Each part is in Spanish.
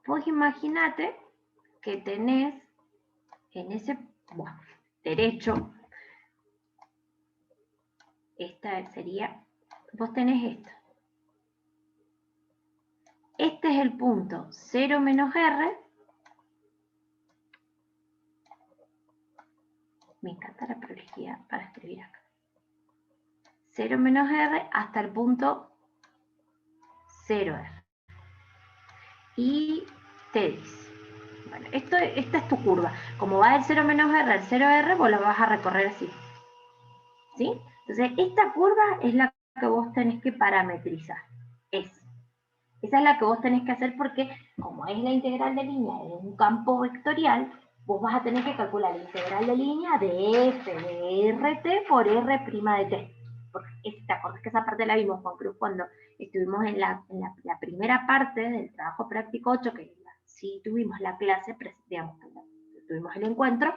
Vos imaginate que tenés en ese derecho, esta sería, vos tenés esto. Este es el punto 0 menos R. Me encanta la prolejidad para escribir acá. 0 menos R hasta el punto 0R. Y te dice, bueno, esta es tu curva. Como va del 0 menos R al 0R, vos la vas a recorrer así. ¿Sí? Entonces, esta curva es la que vos tenés que parametrizar. Esa es la que vos tenés que hacer porque, como es la integral de línea de un campo vectorial, vos vas a tener que calcular la integral de línea de f de rt por r' de t. Porque te acordás que esa parte la vimos, Juan Cruz, cuando estuvimos en la primera parte del trabajo práctico 8, que sí tuvimos la clase, digamos, tuvimos el encuentro.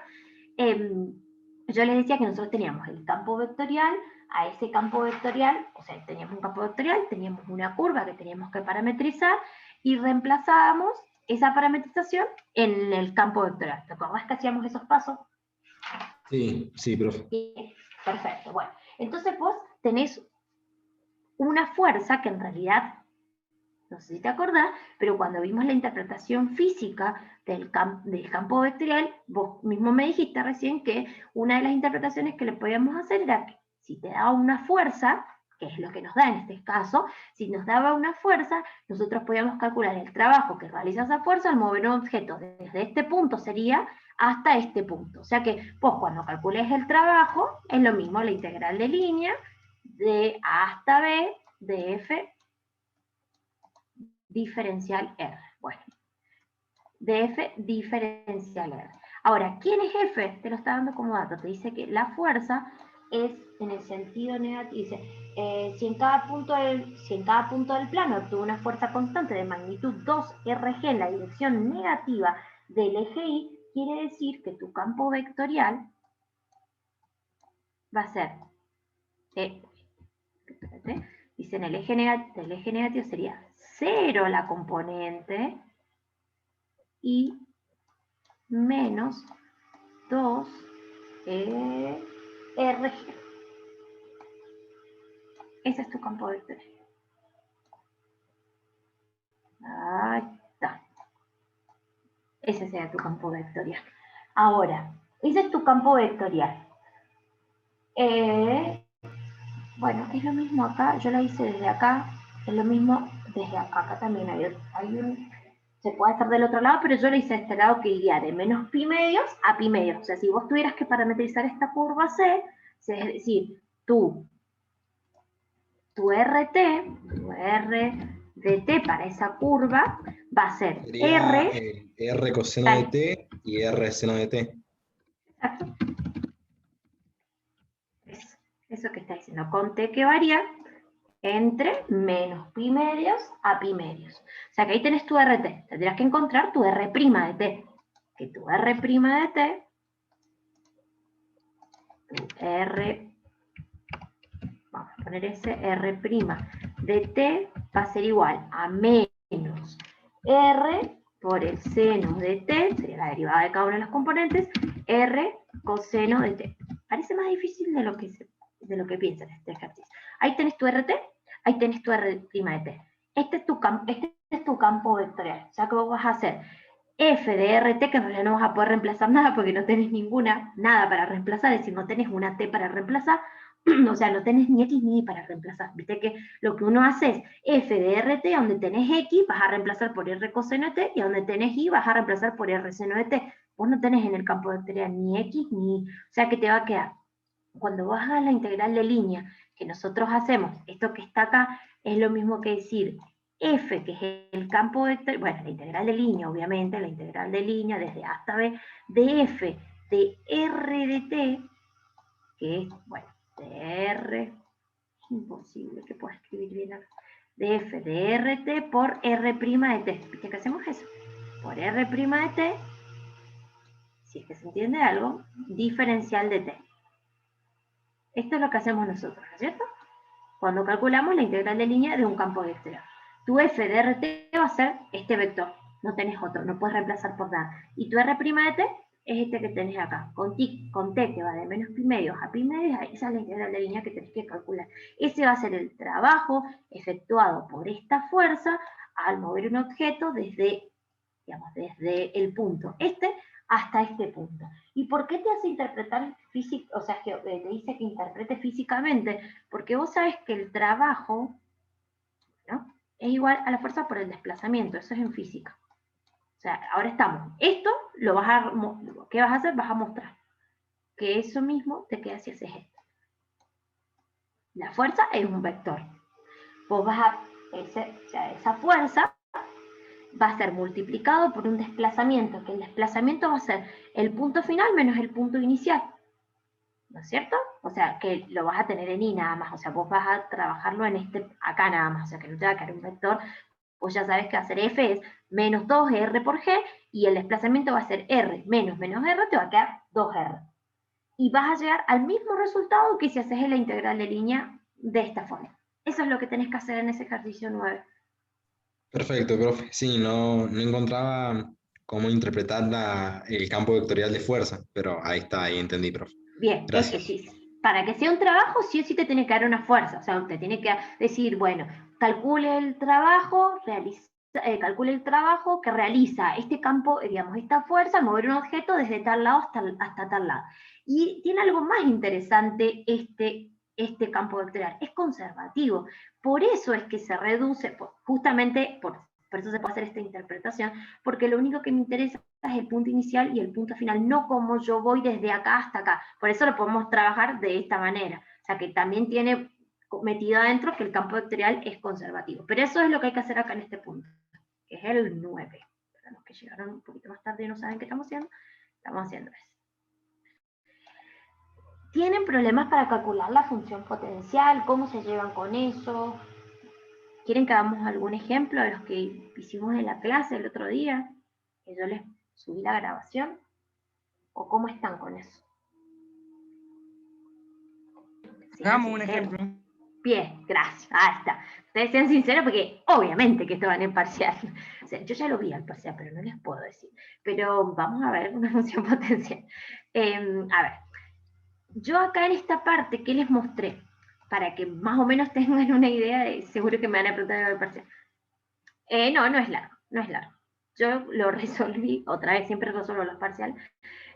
Yo les decía que nosotros teníamos el campo vectorial. A ese campo vectorial, o sea, teníamos un campo vectorial, teníamos una curva que teníamos que parametrizar y reemplazábamos esa parametrización en el campo vectorial. ¿Te acordás que hacíamos esos pasos? Sí, sí, profe. Bien, perfecto. Bueno, entonces vos tenés una fuerza que en realidad, no sé si te acordás, pero cuando vimos la interpretación física del campo vectorial, vos mismo me dijiste recién que una de las interpretaciones que le podíamos hacer era que si te daba una fuerza, que es lo que nos da en este caso, si nos daba una fuerza, nosotros podíamos calcular el trabajo que realiza esa fuerza al mover un objeto desde este punto sería hasta este punto. O sea que vos cuando calcules el trabajo, es lo mismo la integral de línea de A hasta B de F diferencial R. Bueno, de F diferencial R. Ahora, ¿quién es F? Te lo está dando como dato. Te dice que la fuerza es en el sentido negativo. Dice, si en cada punto del plano actúa una fuerza constante de magnitud 2RG en la dirección negativa del eje Y, quiere decir que tu campo vectorial va a ser, dice en el eje negativo sería 0 la componente y menos 2 RG. Ese es tu campo vectorial. Ahí está. Ese sería tu campo vectorial. Ahora, ese es tu campo vectorial. Bueno, es lo mismo acá. Yo lo hice desde acá. Es lo mismo desde acá. Acá también hay un... Se puede hacer del otro lado, pero yo lo hice de este lado que iría de menos pi medios a pi medios. O sea, si vos tuvieras que parametrizar esta curva C, es decir, tu RT, tu R de t para esa curva, va a ser Sería R... R coseno de t y R seno de t. Exacto. Eso que está diciendo, con t que varía entre menos pi medios a pi medios. O sea que ahí tenés tu RT. Tendrás que encontrar tu R' de t. Que tu R' de t, tu R, vamos a poner ese R' de t va a ser igual a menos R por el seno de t, sería la derivada de cada una de las componentes, R coseno de t. Parece más difícil de lo que piensan este ejercicio. Ahí tenés tu RT, ahí tenés tu R' de t. Este es tu campo vectorial. O sea que vos vas a hacer f de rt, que en realidad no vas a poder reemplazar nada porque no tenés nada para reemplazar, es decir, no tenés una t para reemplazar, o sea, no tenés ni x ni y para reemplazar. Viste que lo que uno hace es f de rt, donde tenés x vas a reemplazar por r coseno de t, y donde tenés y vas a reemplazar por r seno de t. Vos no tenés en el campo vectorial ni x ni y, o sea que te va a quedar, cuando vos hagas la integral de línea que nosotros hacemos, esto que está acá es lo mismo que decir f, que es el campo vectorial, bueno, la integral de línea, obviamente, la integral de línea desde A hasta B, de f de r de t, que es, bueno, de r, es imposible que pueda escribir bien acá, de f de rt por r' de t. ¿Viste que hacemos eso? Por r' de t, si es que se entiende algo, diferencial de t. Esto es lo que hacemos nosotros, ¿no es cierto? Cuando calculamos la integral de línea de un campo vectorial. Tu f de rt va a ser este vector. no tenés otro, no puedes reemplazar por nada. Y tu R' de t es este que tenés acá, con t que va de menos pi medio a pi medio, esa es la integral de línea que tenés que calcular. Ese va a ser el trabajo efectuado por esta fuerza al mover un objeto desde, digamos, desde el punto este hasta este punto. ¿Y por qué te hace interpretar física? O sea, que te dice que interprete físicamente, porque vos sabes que el trabajo, ¿no?, es igual a la fuerza por el desplazamiento, eso es en física. O sea, ahora estamos, esto lo vas a, ¿qué vas a hacer? Vas a mostrar que eso mismo te queda si haces esto. La fuerza es un vector. Vos vas a, esa fuerza va a ser multiplicado por un desplazamiento, que el desplazamiento va a ser el punto final menos el punto inicial. ¿No es cierto? O sea, que lo vas a tener en I nada más, o sea, vos vas a trabajarlo en acá nada más, o sea, que no te va a quedar un vector. Vos ya sabes que hacer F es menos 2R por G, y el desplazamiento va a ser R menos R, te va a quedar 2R. Y vas a llegar al mismo resultado que si haces la integral de línea de esta forma. Eso es lo que tenés que hacer en ese ejercicio 9. Perfecto, profe. Sí, no encontraba cómo interpretar el campo vectorial de fuerza, pero ahí está, ahí entendí, profe. Bien, es que Gracias. sí, para que sea un trabajo, sí o sí te tiene que dar una fuerza, o sea, te tiene que decir, bueno, calcule el trabajo, calcule el trabajo que realiza este campo, digamos, esta fuerza al mover un objeto desde tal lado hasta tal lado. Y tiene algo más interesante este campo vectorial, es conservativo. Por eso es que se reduce, justamente por eso se puede hacer esta interpretación, porque lo único que me interesa es el punto inicial y el punto final, no como yo voy desde acá hasta acá. Por eso lo podemos trabajar de esta manera. O sea, que también tiene metido adentro que el campo vectorial es conservativo. Pero eso es lo que hay que hacer acá en este punto, que es el 9. Para los que llegaron un poquito más tarde y no saben qué estamos haciendo eso. ¿Tienen problemas para calcular la función potencial? ¿Cómo se llevan con eso? ¿Quieren que hagamos algún ejemplo de los que hicimos en la clase el otro día? Que yo les subí la grabación. ¿O cómo están con eso? Hagamos un ejemplo. Bien, gracias. Ahí está. Ustedes sean sinceros porque obviamente que esto van en parcial. O sea, yo ya lo vi al parcial, pero no les puedo decir. Pero vamos a ver una función potencial. A ver, yo acá en esta parte, ¿qué les mostré? Para que más o menos tengan una idea de, seguro que me van a preguntar al parcial. No es largo, no es largo. Yo lo resolví, otra vez siempre resuelvo los parciales,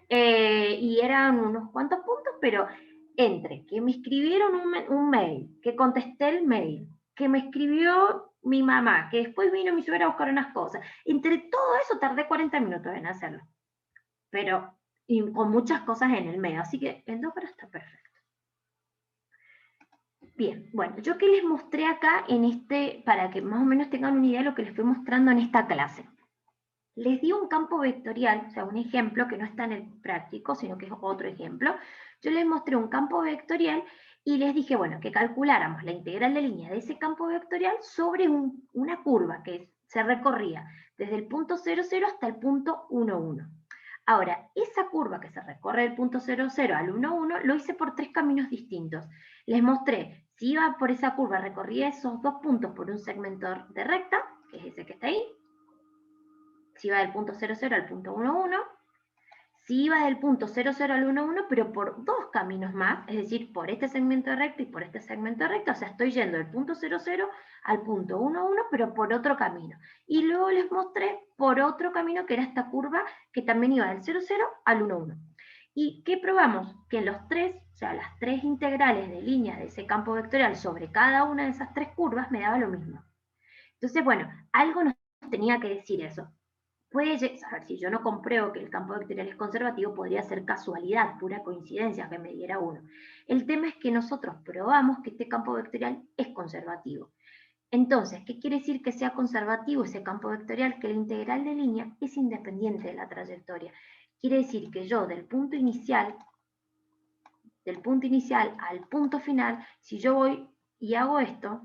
y eran unos cuantos puntos, pero entre que me escribieron un mail, que contesté el mail, que me escribió mi mamá, que después vino mi suegra a buscar unas cosas, entre todo eso tardé 40 minutos en hacerlo, pero con muchas cosas en el medio, así que en 2 horas está perfecto. Bien, bueno, yo que les mostré acá para que más o menos tengan una idea de lo que les estoy mostrando en esta clase. Les di un campo vectorial, o sea, un ejemplo que no está en el práctico, sino que es otro ejemplo. Yo les mostré un campo vectorial y les dije, bueno, que calculáramos la integral de línea de ese campo vectorial sobre una curva que se recorría desde el punto 0, 0 hasta el punto 1, 1. Ahora, esa curva que se recorre del punto 0, 0 al 1, 1, lo hice por 3 caminos distintos. Les mostré, si iba por esa curva, recorría esos 2 puntos por un segmento de recta, que es ese que está ahí, si iba del punto 0, 0 al punto 1, 1, si iba del punto 0, 0 al 1, 1, pero por 2 caminos más, es decir, por este segmento de recta y por este segmento de recta, o sea, estoy yendo del punto 0, 0 al punto 1, 1, pero por otro camino. Y luego les mostré por otro camino que era esta curva que también iba del 0, 0 al 1, 1. ¿Y qué probamos? Que los tres, o sea, las 3 integrales de líneas de ese campo vectorial sobre cada una de esas 3 curvas me daba lo mismo. Entonces, bueno, algo nos tenía que decir eso. Puede, a ver, si yo no compruebo que el campo vectorial es conservativo, podría ser casualidad, pura coincidencia que me diera 1. El tema es que nosotros probamos que este campo vectorial es conservativo. Entonces, ¿qué quiere decir que sea conservativo ese campo vectorial? Que la integral de línea es independiente de la trayectoria. Quiere decir que yo del punto inicial al punto final, si yo voy y hago esto,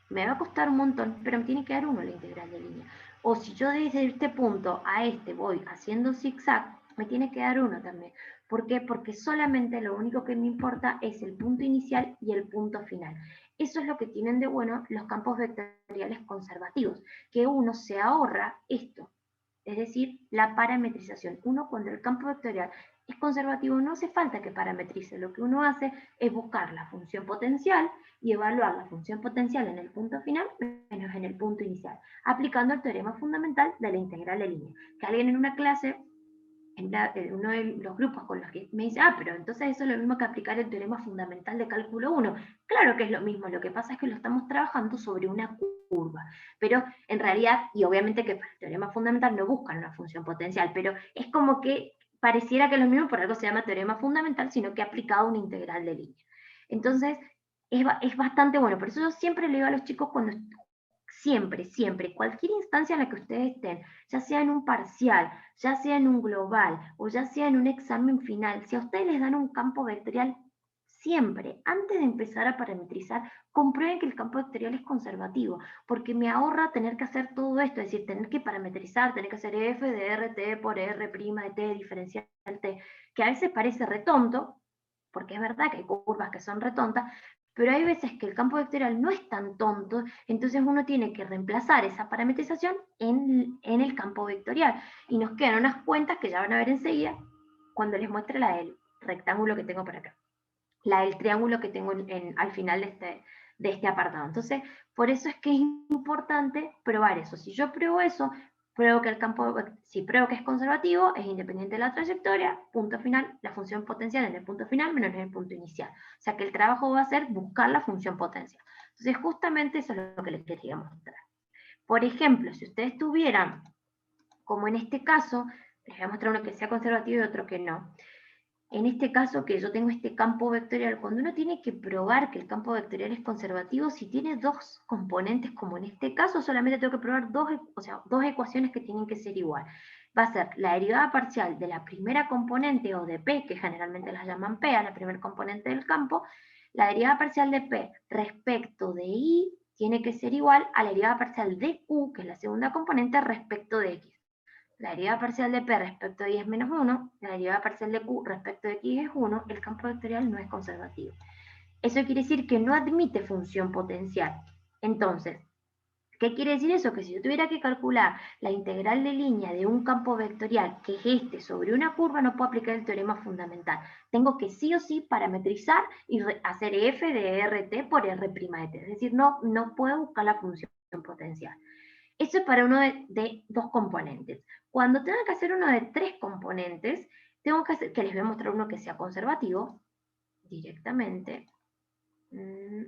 me va a costar un montón, pero me tiene que dar 1 la integral de línea. O si yo desde este punto a este voy haciendo zigzag, me tiene que dar 1 también. ¿Por qué? Porque solamente lo único que me importa es el punto inicial y el punto final. Eso es lo que tienen de bueno los campos vectoriales conservativos, que uno se ahorra esto, es decir, la parametrización. Uno, cuando el campo vectorial es conservativo, no hace falta que parametrice. Lo que uno hace es buscar la función potencial y evaluar la función potencial en el punto final menos en el punto inicial, aplicando el teorema fundamental de la integral de línea. Que alguien en una clase, en uno de los grupos con los que me dice, pero entonces eso es lo mismo que aplicar el teorema fundamental de cálculo 1. Claro que es lo mismo, lo que pasa es que lo estamos trabajando sobre una curva, pero en realidad, y obviamente que para el teorema fundamental no buscan una función potencial, pero es como que pareciera que es lo mismo, por algo se llama teorema fundamental, sino que ha aplicado una integral de línea. Entonces, es bastante bueno, por eso yo siempre le digo a los chicos cuando siempre, cualquier instancia en la que ustedes estén, ya sea en un parcial, ya sea en un global, o ya sea en un examen final, si a ustedes les dan un campo vectorial, siempre, antes de empezar a parametrizar, comprueben que el campo vectorial es conservativo, porque me ahorra tener que hacer todo esto, es decir, tener que parametrizar, tener que hacer f de rt por r' de t diferencial t, que a veces parece retonto, porque es verdad que hay curvas que son retontas, pero hay veces que el campo vectorial no es tan tonto, entonces uno tiene que reemplazar esa parametrización en el campo vectorial. Y nos quedan unas cuentas que ya van a ver enseguida cuando les muestre la del rectángulo que tengo por acá, la del triángulo que tengo al final de este apartado. Entonces, por eso es que es importante probar eso. Si yo pruebo eso, pruebo que el campo, si pruebo que es conservativo, es independiente de la trayectoria, punto final, la función potencial en el punto final menos en el punto inicial. O sea que el trabajo va a ser buscar la función potencial. Entonces justamente eso es lo que les quería mostrar. Por ejemplo, si ustedes tuvieran, como en este caso, les voy a mostrar uno que sea conservativo y otro que no. En este caso que yo tengo este campo vectorial, cuando uno tiene que probar que el campo vectorial es conservativo, si tiene dos componentes, como en este caso, solamente tengo que probar dos ecuaciones que tienen que ser igual. Va a ser la derivada parcial de la primera componente, o de P, que generalmente las llaman P, a la primera componente del campo. La derivada parcial de P respecto de I tiene que ser igual a la derivada parcial de Q, que es la segunda componente, respecto de X. La derivada parcial de P respecto de I es menos 1, la derivada parcial de Q respecto de X es 1, el campo vectorial no es conservativo. Eso quiere decir que no admite función potencial. Entonces, ¿qué quiere decir eso? Que si yo tuviera que calcular la integral de línea de un campo vectorial, que es este, sobre una curva, no puedo aplicar el teorema fundamental. Tengo que sí o sí parametrizar y hacer f de rt por r' de t. Es decir, no puedo buscar la función potencial. Eso es para uno de dos componentes. Cuando tenga que hacer uno de tres componentes, tengo que hacer, que les voy a mostrar uno que sea conservativo, directamente, que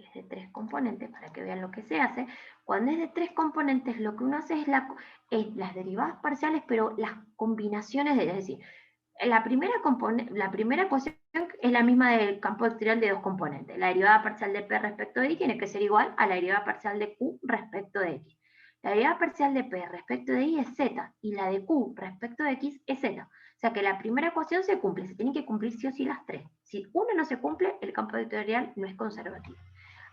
es de tres componentes, para que vean lo que se hace. Cuando es de tres componentes, lo que uno hace es las derivadas parciales, pero las combinaciones de ellas, es decir, la primera ecuación es la misma del campo vectorial de dos componentes. La derivada parcial de P respecto de I tiene que ser igual a la derivada parcial de Q respecto de X. La derivada parcial de P respecto de I es Z, y la de Q respecto de X es Z. O sea que la primera ecuación se cumple, se tienen que cumplir sí o sí las tres. Si una no se cumple, el campo vectorial no es conservativo.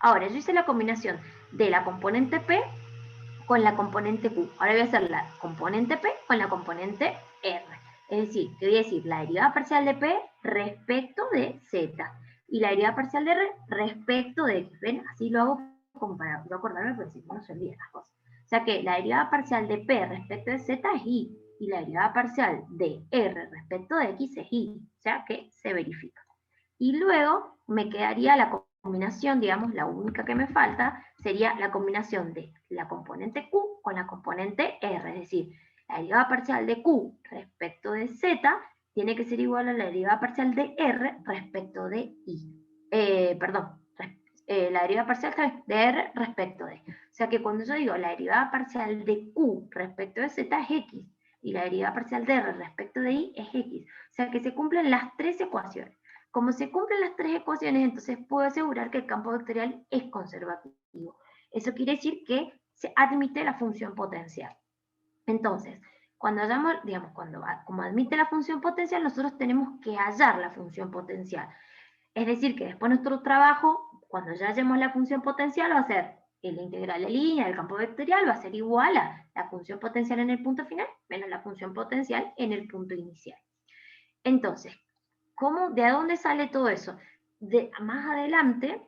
Ahora, yo hice la combinación de la componente P con la componente Q. Ahora voy a hacer la componente P con la componente R. Es decir, que voy a decir la derivada parcial de P respecto de Z y la derivada parcial de R respecto de X. ¿Ven? Así lo hago como para yo acordarme, porque si no se olvidan las cosas. O sea que la derivada parcial de P respecto de Z es I y la derivada parcial de R respecto de X es I. O sea que se verifica. Y luego me quedaría la combinación, digamos, la única que me falta, sería la combinación de la componente Q con la componente R, es decir, la derivada parcial de Q respecto de Z tiene que ser igual a la derivada parcial de R respecto de I. La derivada parcial de R respecto de. O sea que cuando yo digo la derivada parcial de Q respecto de Z es X, y la derivada parcial de R respecto de I es X. O sea que se cumplen las tres ecuaciones. Como se cumplen las tres ecuaciones, entonces puedo asegurar que el campo vectorial es conservativo. Eso quiere decir que se admite la función potencial. Entonces, cuando hallamos, digamos, como admite la función potencial, nosotros tenemos que hallar la función potencial. Es decir, que después nuestro trabajo, cuando ya hallemos la función potencial, va a ser la integral de línea del campo vectorial, va a ser igual a la función potencial en el punto final menos la función potencial en el punto inicial. Entonces, ¿de dónde sale todo eso? más adelante,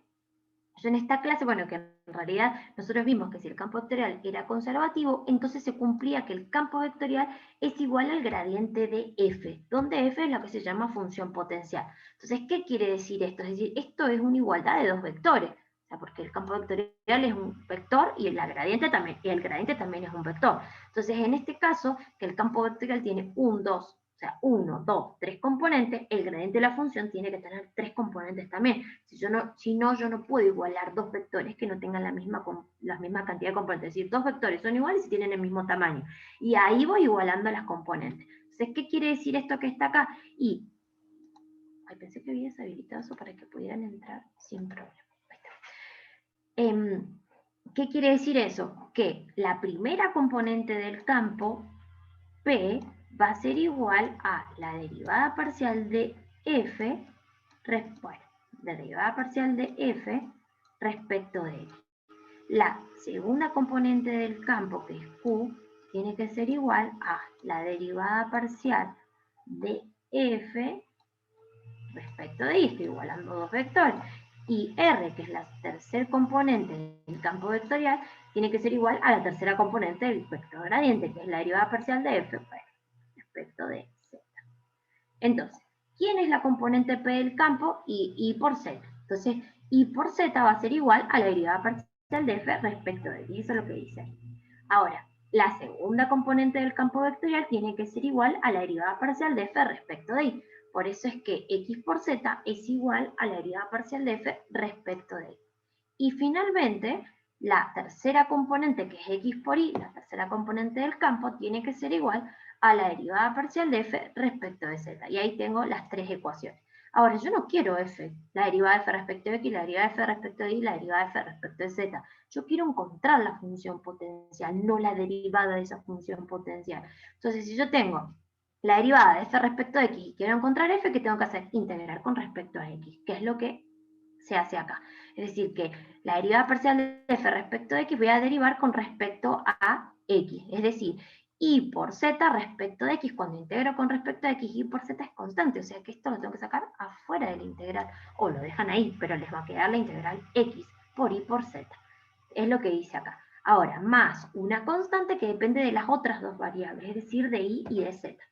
yo en esta clase, bueno, que en realidad nosotros vimos que si el campo vectorial era conservativo, entonces se cumplía que el campo vectorial es igual al gradiente de f, donde f es lo que se llama función potencial. Entonces, ¿qué quiere decir esto? Es decir, esto es una igualdad de dos vectores, o sea, porque el campo vectorial es un vector y el gradiente también es un vector. Entonces, en este caso, que el campo vectorial tiene un 2, o sea, 1, 2, 3 componentes, el gradiente de la función tiene que tener 3 componentes también. Si no, yo no puedo igualar dos vectores que no tengan la misma cantidad de componentes. Es decir, dos vectores son iguales y tienen el mismo tamaño. Y ahí voy igualando las componentes. Entonces, ¿qué quiere decir esto que está acá? Pensé que había deshabilitado eso para que pudieran entrar sin problema. ¿Qué quiere decir eso? Que la primera componente del campo, P, va a ser igual a la derivada parcial de f, la derivada parcial de f respecto de x. La segunda componente del campo, que es q, tiene que ser igual a la derivada parcial de f respecto de y, estoy igualando dos vectores. Y r, que es la tercer componente del campo vectorial, tiene que ser igual a la tercera componente del vector gradiente, que es la derivada parcial de f respecto de z. Entonces, ¿quién es la componente P del campo? Y por z. Entonces, y por z va a ser igual a la derivada parcial de f respecto de y. Eso es lo que dice. Ahora, la segunda componente del campo vectorial tiene que ser igual a la derivada parcial de f respecto de y. Por eso es que x por z es igual a la derivada parcial de f respecto de y. Y finalmente, la tercera componente, que es x por y, la tercera componente del campo, tiene que ser igual a la derivada parcial de f respecto de z. Y ahí tengo las tres ecuaciones. Ahora, yo no quiero f, la derivada de f respecto de x, la derivada de f respecto de y, la derivada de f respecto de z. Yo quiero encontrar la función potencial, no la derivada de esa función potencial. Entonces, si yo tengo la derivada de f respecto de x y quiero encontrar f, ¿qué tengo que hacer? Integrar con respecto a x, que es lo que se hace acá. Es decir, que la derivada parcial de f respecto de x voy a derivar con respecto a x. Es decir, y por z respecto de x, cuando integro con respecto a x, y por z es constante. O sea que esto lo tengo que sacar afuera de la integral. O lo dejan ahí, pero les va a quedar la integral x por y por z. Es lo que dice acá. Ahora, más una constante que depende de las otras dos variables, es decir, de y de z.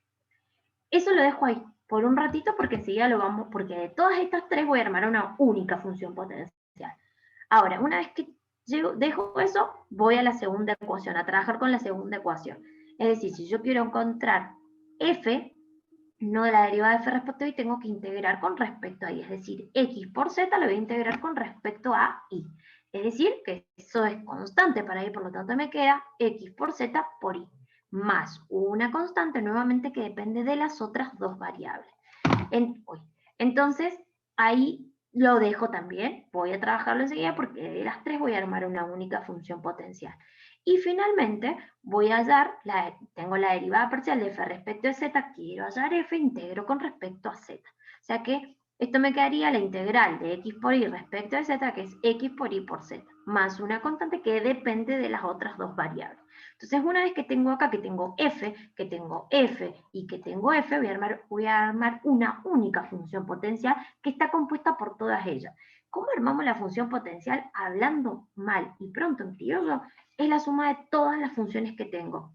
Eso lo dejo ahí por un ratito porque enseguida lo vamos, porque de todas estas tres voy a armar una única función potencial. Ahora, una vez que dejo eso, voy a la segunda ecuación, a trabajar con la segunda ecuación. Es decir, si yo quiero encontrar f, no de la derivada de f respecto a y, tengo que integrar con respecto a y. Es decir, x por z lo voy a integrar con respecto a y. Es decir, que eso es constante para y, por lo tanto me queda x por z por y, más una constante nuevamente que depende de las otras dos variables. Entonces, ahí lo dejo también, voy a trabajarlo enseguida porque de las tres voy a armar una única función potencial. Y finalmente voy a hallar, tengo la derivada parcial de f respecto de z, quiero hallar f, integro con respecto a z. O sea que esto me quedaría la integral de x por y respecto de z, que es x por y por z, más una constante que depende de las otras dos variables. Entonces, una vez que tengo acá, que tengo f y que tengo f, voy a armar una única función potencial que está compuesta por todas ellas. ¿Cómo armamos la función potencial? Hablando mal y pronto en criollo, es la suma de todas las funciones que tengo.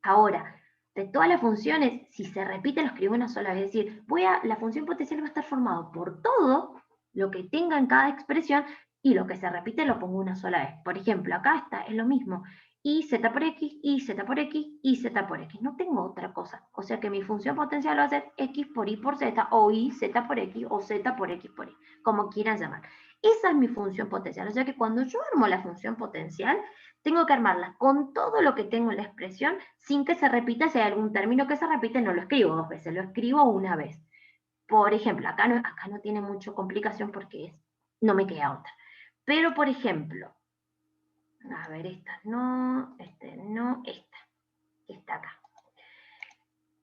Ahora, de todas las funciones, si se repite, lo escribo una sola vez. Es decir, la función potencial va a estar formado por todo lo que tenga en cada expresión y lo que se repite lo pongo una sola vez. Por ejemplo, acá es lo mismo. Y z por x, y z por x, y z por x. No tengo otra cosa. O sea que mi función potencial va a ser x por y por z, o y, z por x, o z por x por y, como quieran llamar. Esa es mi función potencial. O sea que cuando yo armo la función potencial, tengo que armarla con todo lo que tengo en la expresión, sin que se repita. Si hay algún término que se repite, no lo escribo dos veces, lo escribo una vez. Por ejemplo, acá no tiene mucha complicación porque no me queda otra. Pero, por ejemplo, a ver, esta no, esta acá.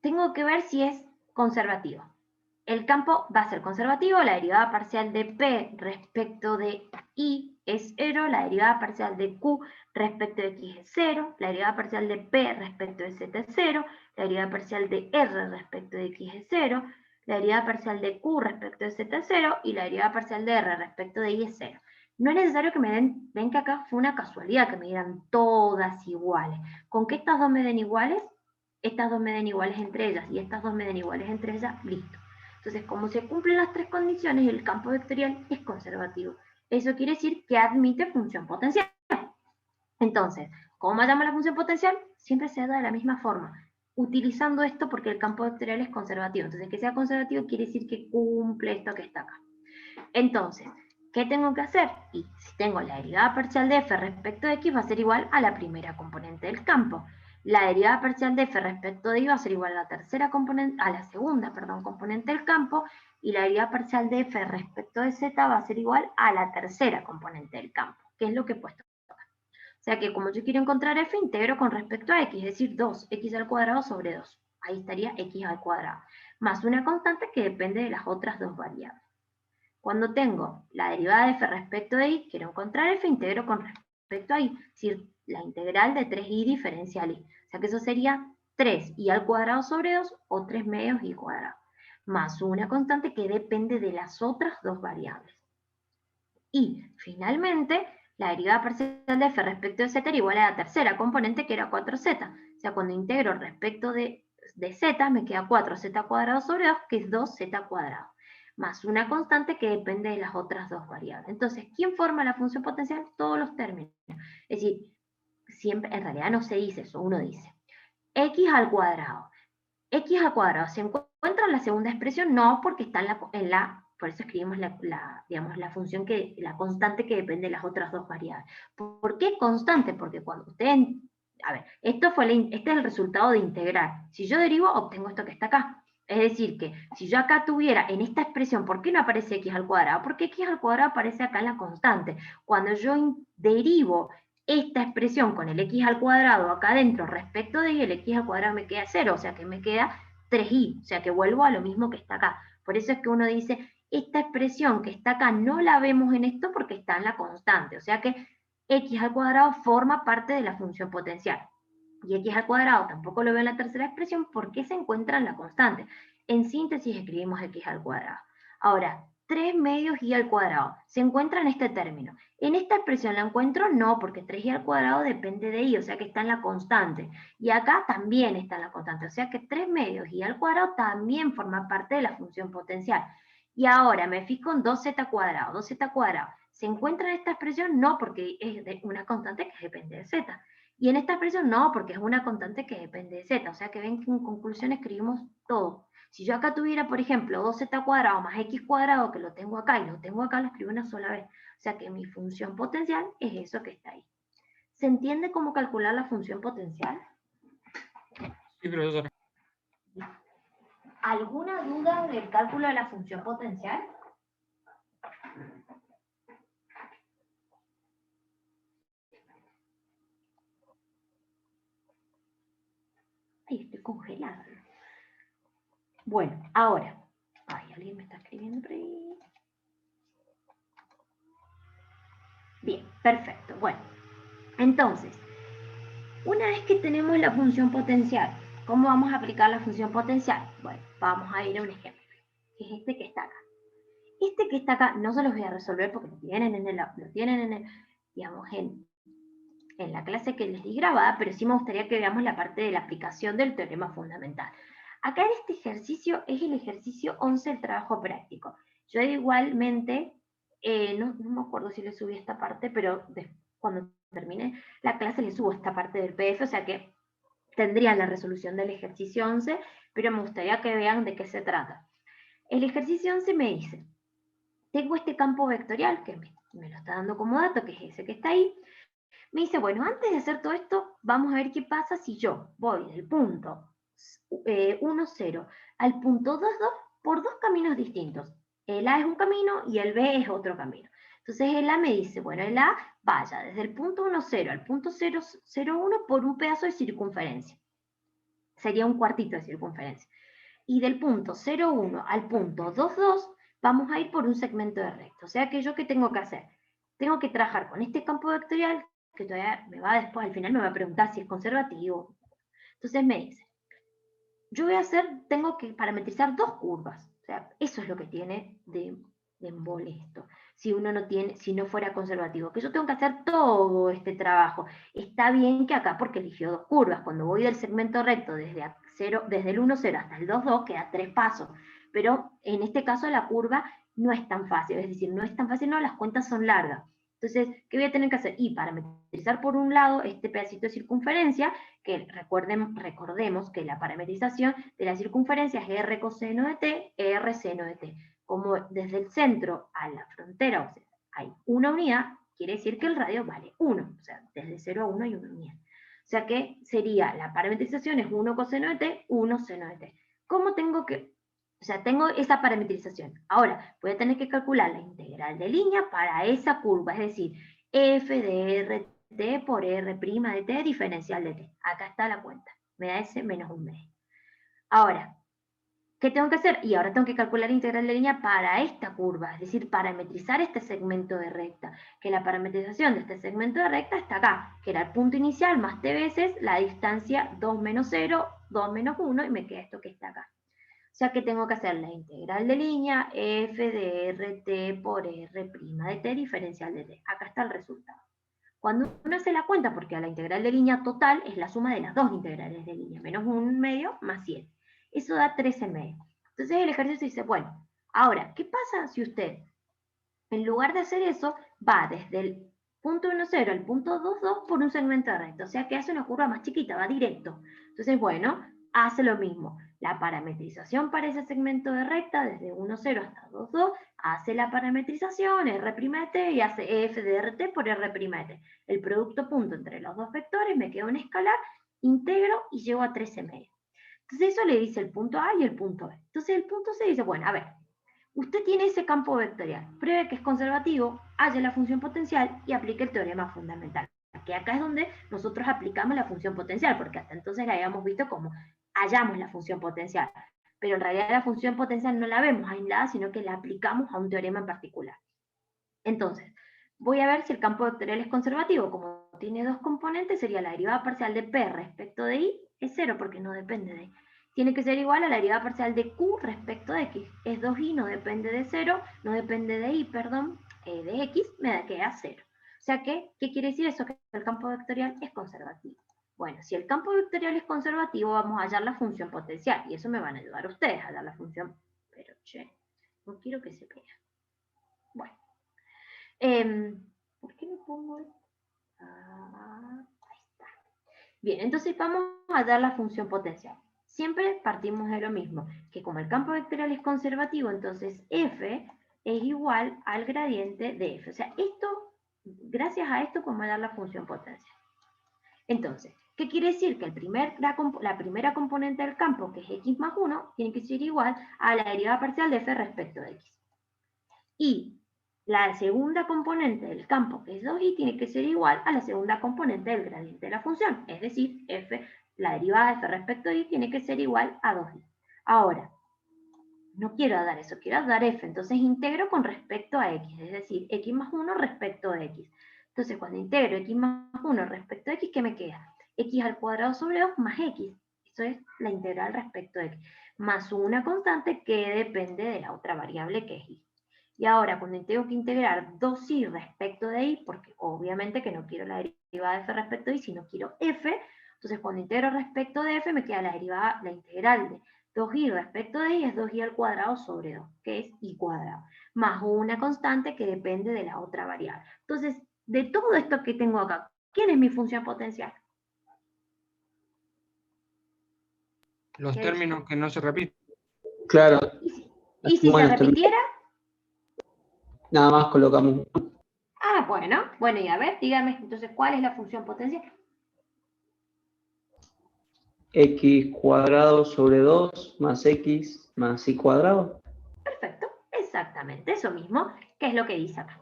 Tengo que ver si es conservativo. El campo va a ser conservativo, la derivada parcial de P respecto de I es 0, la derivada parcial de Q respecto de X es 0, la derivada parcial de P respecto de Z es 0, la derivada parcial de R respecto de X es 0, la derivada parcial de Q respecto de Z es 0, y la derivada parcial de R respecto de I es 0. No es necesario que me den, ven que acá fue una casualidad, que me dieran todas iguales. ¿Con que estas dos me den iguales? Estas dos me den iguales entre ellas, y estas dos me den iguales entre ellas, listo. Entonces, como se cumplen las tres condiciones, el campo vectorial es conservativo. Eso quiere decir que admite función potencial. Entonces, ¿cómo llama la función potencial? Siempre se da de la misma forma, utilizando esto porque el campo vectorial es conservativo. Entonces, que sea conservativo quiere decir que cumple esto que está acá. Entonces, ¿qué tengo que hacer? Y si tengo la derivada parcial de f respecto de x va a ser igual a la primera componente del campo. La derivada parcial de f respecto de y va a ser igual a la segunda componente del campo, y la derivada parcial de f respecto de z va a ser igual a la tercera componente del campo, que es lo que he puesto. O sea que como yo quiero encontrar f, integro con respecto a x, es decir, 2x al cuadrado sobre 2. Ahí estaría x al cuadrado. Más una constante que depende de las otras dos variables. Cuando tengo la derivada de f respecto de y, quiero encontrar f, integro con respecto a y. Es decir, la integral de 3y diferencial y. O sea que eso sería 3y al cuadrado sobre 2 o 3 medios y cuadrado. Más una constante que depende de las otras dos variables. Y finalmente, la derivada parcial de f respecto de z era igual a la tercera componente, que era 4z. O sea, cuando integro respecto de z, me queda 4z cuadrado sobre 2, que es 2z cuadrado. Más una constante que depende de las otras dos variables. Entonces, ¿quién forma la función potencial? Todos los términos. Es decir, siempre, en realidad no se dice eso, uno dice x al cuadrado. X al cuadrado, ¿se encuentra en la segunda expresión? No, porque está por eso escribimos la función la constante que depende de las otras dos variables. ¿Por qué constante? Porque cuando ustedes, a ver, este es el resultado de integrar. Si yo derivo, obtengo esto que está acá. Es decir, que si yo acá tuviera en esta expresión, ¿por qué no aparece x al cuadrado? Porque x al cuadrado aparece acá en la constante. Cuando yo derivo esta expresión con el x al cuadrado acá adentro respecto de y, el x al cuadrado me queda 0, o sea que me queda 3y, o sea que vuelvo a lo mismo que está acá. Por eso es que uno dice, esta expresión que está acá no la vemos en esto porque está en la constante, o sea que x al cuadrado forma parte de la función potencial. Y x al cuadrado tampoco lo veo en la tercera expresión porque se encuentra en la constante. En síntesis escribimos x al cuadrado. Ahora, 3 medios y al cuadrado se encuentra en este término. ¿En esta expresión la encuentro? No, porque 3y al cuadrado depende de y, o sea que está en la constante. Y acá también está en la constante, o sea que 3 medios y al cuadrado también forma parte de la función potencial. Y ahora me fijo en 2z cuadrado. 2z cuadrado, ¿se encuentra en esta expresión? No, porque es una constante que depende de z. Y en esta expresión no, porque es una constante que depende de z. O sea que ven que en conclusión escribimos todo. Si yo acá tuviera, por ejemplo, 2z cuadrado más x cuadrado, que lo tengo acá y lo tengo acá, lo escribo una sola vez. O sea que mi función potencial es eso que está ahí. ¿Se entiende cómo calcular la función potencial? Sí, profesora. ¿Alguna duda del cálculo de la función potencial? Ay, estoy congelada. Bueno, ahora. Ay, alguien me está escribiendo por ahí. Bien, perfecto. Bueno, entonces, una vez que tenemos la función potencial, ¿cómo vamos a aplicar la función potencial? Bueno, vamos a ir a un ejemplo, que es este que está acá. Este que está acá no se los voy a resolver porque lo tienen digamos, en la clase que les di grabada, pero sí me gustaría que veamos la parte de la aplicación del teorema fundamental. Acá en este ejercicio es el ejercicio 11 del trabajo práctico. Yo igualmente, no me acuerdo si le subí esta parte, pero cuando termine la clase le subo esta parte del PDF, o sea que tendrían la resolución del ejercicio 11, pero me gustaría que vean de qué se trata. El ejercicio 11 me dice, tengo este campo vectorial que me lo está dando como dato, que es ese que está ahí. Me dice, bueno, antes de hacer todo esto, vamos a ver qué pasa si yo voy del punto 1, 0 al punto 2, 2 por dos caminos distintos. El A es un camino y el B es otro camino. Entonces el A me dice, bueno, el A vaya desde el punto 1, 0 al punto 0, 0, 1 por un pedazo de circunferencia. Sería un cuartito de circunferencia. Y del punto 0, 1 al punto 2, 2, vamos a ir por un segmento de recto. O sea que yo, ¿qué tengo que hacer? Tengo que trabajar con este campo vectorial, que todavía me va después, al final me va a preguntar si es conservativo. Entonces me dice, yo tengo que parametrizar dos curvas. O sea, eso es lo que tiene de embole esto. Si uno no tiene, si no fuera conservativo, que yo tengo que hacer todo este trabajo. Está bien que acá, porque eligió dos curvas, cuando voy del segmento recto desde el 1, 0 hasta el 2, 2, queda 3 pasos. Pero en este caso la curva no es tan fácil, es decir, no es tan fácil, no, las cuentas son largas. Entonces, ¿qué voy a tener que hacer? Y parametrizar por un lado este pedacito de circunferencia, que recordemos que la parametrización de la circunferencia es R coseno de t, R seno de t. Como desde el centro a la frontera, o sea, hay una unidad, quiere decir que el radio vale 1, o sea, desde 0 a 1 hay una unidad. O sea que sería, la parametrización es 1 coseno de t, 1 seno de t. ¿Cómo tengo que...? O sea, tengo esa parametrización. Ahora, voy a tener que calcular la integral de línea para esa curva, es decir, f de rt por r' de t diferencial de t. Acá está la cuenta. Me da ese menos un medio. Ahora, ¿qué tengo que hacer? Y ahora tengo que calcular la integral de línea para esta curva, es decir, parametrizar este segmento de recta, que la parametrización de este segmento de recta está acá, que era el punto inicial más t veces la distancia 2 menos 0, 2 menos 1, y me queda esto que está acá. O sea que tengo que hacer la integral de línea f de rt por r' de t diferencial de t. Acá está el resultado. Cuando uno hace la cuenta, porque a la integral de línea total es la suma de las dos integrales de línea, menos 1 medio más 7. Eso da 13 medios. Entonces el ejercicio dice, bueno, ahora, ¿qué pasa si usted, en lugar de hacer eso, va desde el punto 1, 0 al punto 2, 2 por un segmento de recta? O sea que hace una curva más chiquita, va directo. Entonces, bueno, hace lo mismo. La parametrización para ese segmento de recta, desde 1, 0 hasta 2, 2, hace la parametrización, R' de t, y hace f de rt por R' de t. El producto punto entre los dos vectores, me queda un escalar, integro y llego a 13 medios. Entonces eso le dice el punto A y el punto B. Entonces el punto C dice, bueno, a ver, usted tiene ese campo vectorial, pruebe que es conservativo, halle la función potencial y aplique el teorema fundamental. Que acá es donde nosotros aplicamos la función potencial, porque hasta entonces la habíamos visto como hallamos la función potencial. Pero en realidad la función potencial no la vemos aislada, sino que la aplicamos a un teorema en particular. Entonces, voy a ver si el campo vectorial es conservativo. Como tiene dos componentes, sería la derivada parcial de P respecto de I, es 0 porque no depende de I. Tiene que ser igual a la derivada parcial de Q respecto de X. Es 2i, no depende de 0, no depende de I, perdón, de X, me queda 0. O sea que, ¿qué quiere decir eso? Que el campo vectorial es conservativo. Bueno, si el campo vectorial es conservativo, vamos a hallar la función potencial. Y eso me van a ayudar ustedes a hallar la función. Pero, che, no quiero que se vea. Bueno. ¿Por qué no pongo? Ahí está. Bien, entonces vamos a dar la función potencial. Siempre partimos de lo mismo, que como el campo vectorial es conservativo, entonces f es igual al gradiente de f. O sea, esto, gracias a esto podemos dar la función potencial. Entonces, ¿qué quiere decir? Que la primera componente del campo, que es x más 1, tiene que ser igual a la derivada parcial de f respecto de x. Y la segunda componente del campo, que es 2i, tiene que ser igual a la segunda componente del gradiente de la función. Es decir, f, la derivada de f respecto de i, tiene que ser igual a 2i. Ahora, no quiero dar eso, quiero dar f. Entonces integro con respecto a x, es decir, x más 1 respecto de x. Entonces cuando integro x más 1 respecto a x, ¿qué me queda? X al cuadrado sobre 2 más x. Eso es la integral respecto de x. Más una constante que depende de la otra variable que es y. Y ahora, cuando tengo que integrar 2i respecto de i, porque obviamente que no quiero la derivada de f respecto de i, sino quiero f, entonces cuando integro respecto de f, me queda la integral de 2i respecto de i es 2i al cuadrado sobre 2, que es i cuadrado, más una constante que depende de la otra variable. Entonces, de todo esto que tengo acá, ¿quién es mi función potencial? Los términos que no se repiten. Claro. ¿Y si se repitiera? Nada más colocamos. Ah, bueno, y a ver, dígame, entonces, ¿cuál es la función potencial? X cuadrado sobre 2 más X más Y cuadrado. Perfecto, exactamente eso mismo, que es lo que dice acá.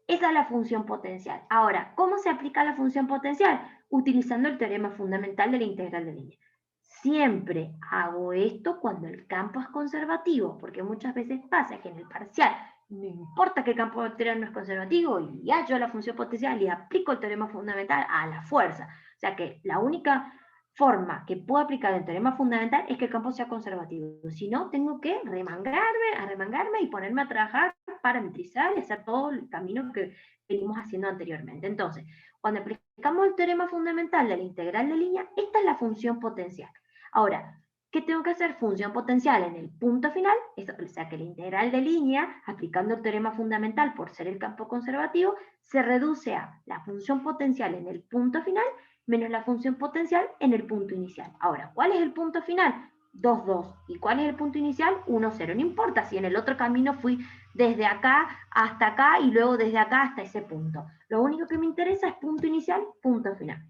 Esa es la función potencial. Ahora, ¿cómo se aplica la función potencial? Utilizando el teorema fundamental de la integral de línea. Siempre hago esto cuando el campo es conservativo, porque muchas veces pasa que en el parcial no importa que el campo vectorial no es conservativo, y hallo la función potencial y aplico el teorema fundamental a la fuerza. O sea que la única forma que puedo aplicar el teorema fundamental es que el campo sea conservativo. Si no, tengo que arremangarme y ponerme a trabajar, parametrizar y hacer todo el camino que venimos haciendo anteriormente. Entonces, cuando aplicamos el teorema fundamental de la integral de línea, esta es la función potencial. Ahora, ¿qué tengo que hacer? Función potencial en el punto final, o sea que la integral de línea, aplicando el teorema fundamental por ser el campo conservativo, se reduce a la función potencial en el punto final menos la función potencial en el punto inicial. Ahora, ¿cuál es el punto final? 2, 2. ¿Y cuál es el punto inicial? 1, 0. No importa si en el otro camino fui desde acá hasta acá y luego desde acá hasta ese punto. Lo único que me interesa es punto inicial, punto final.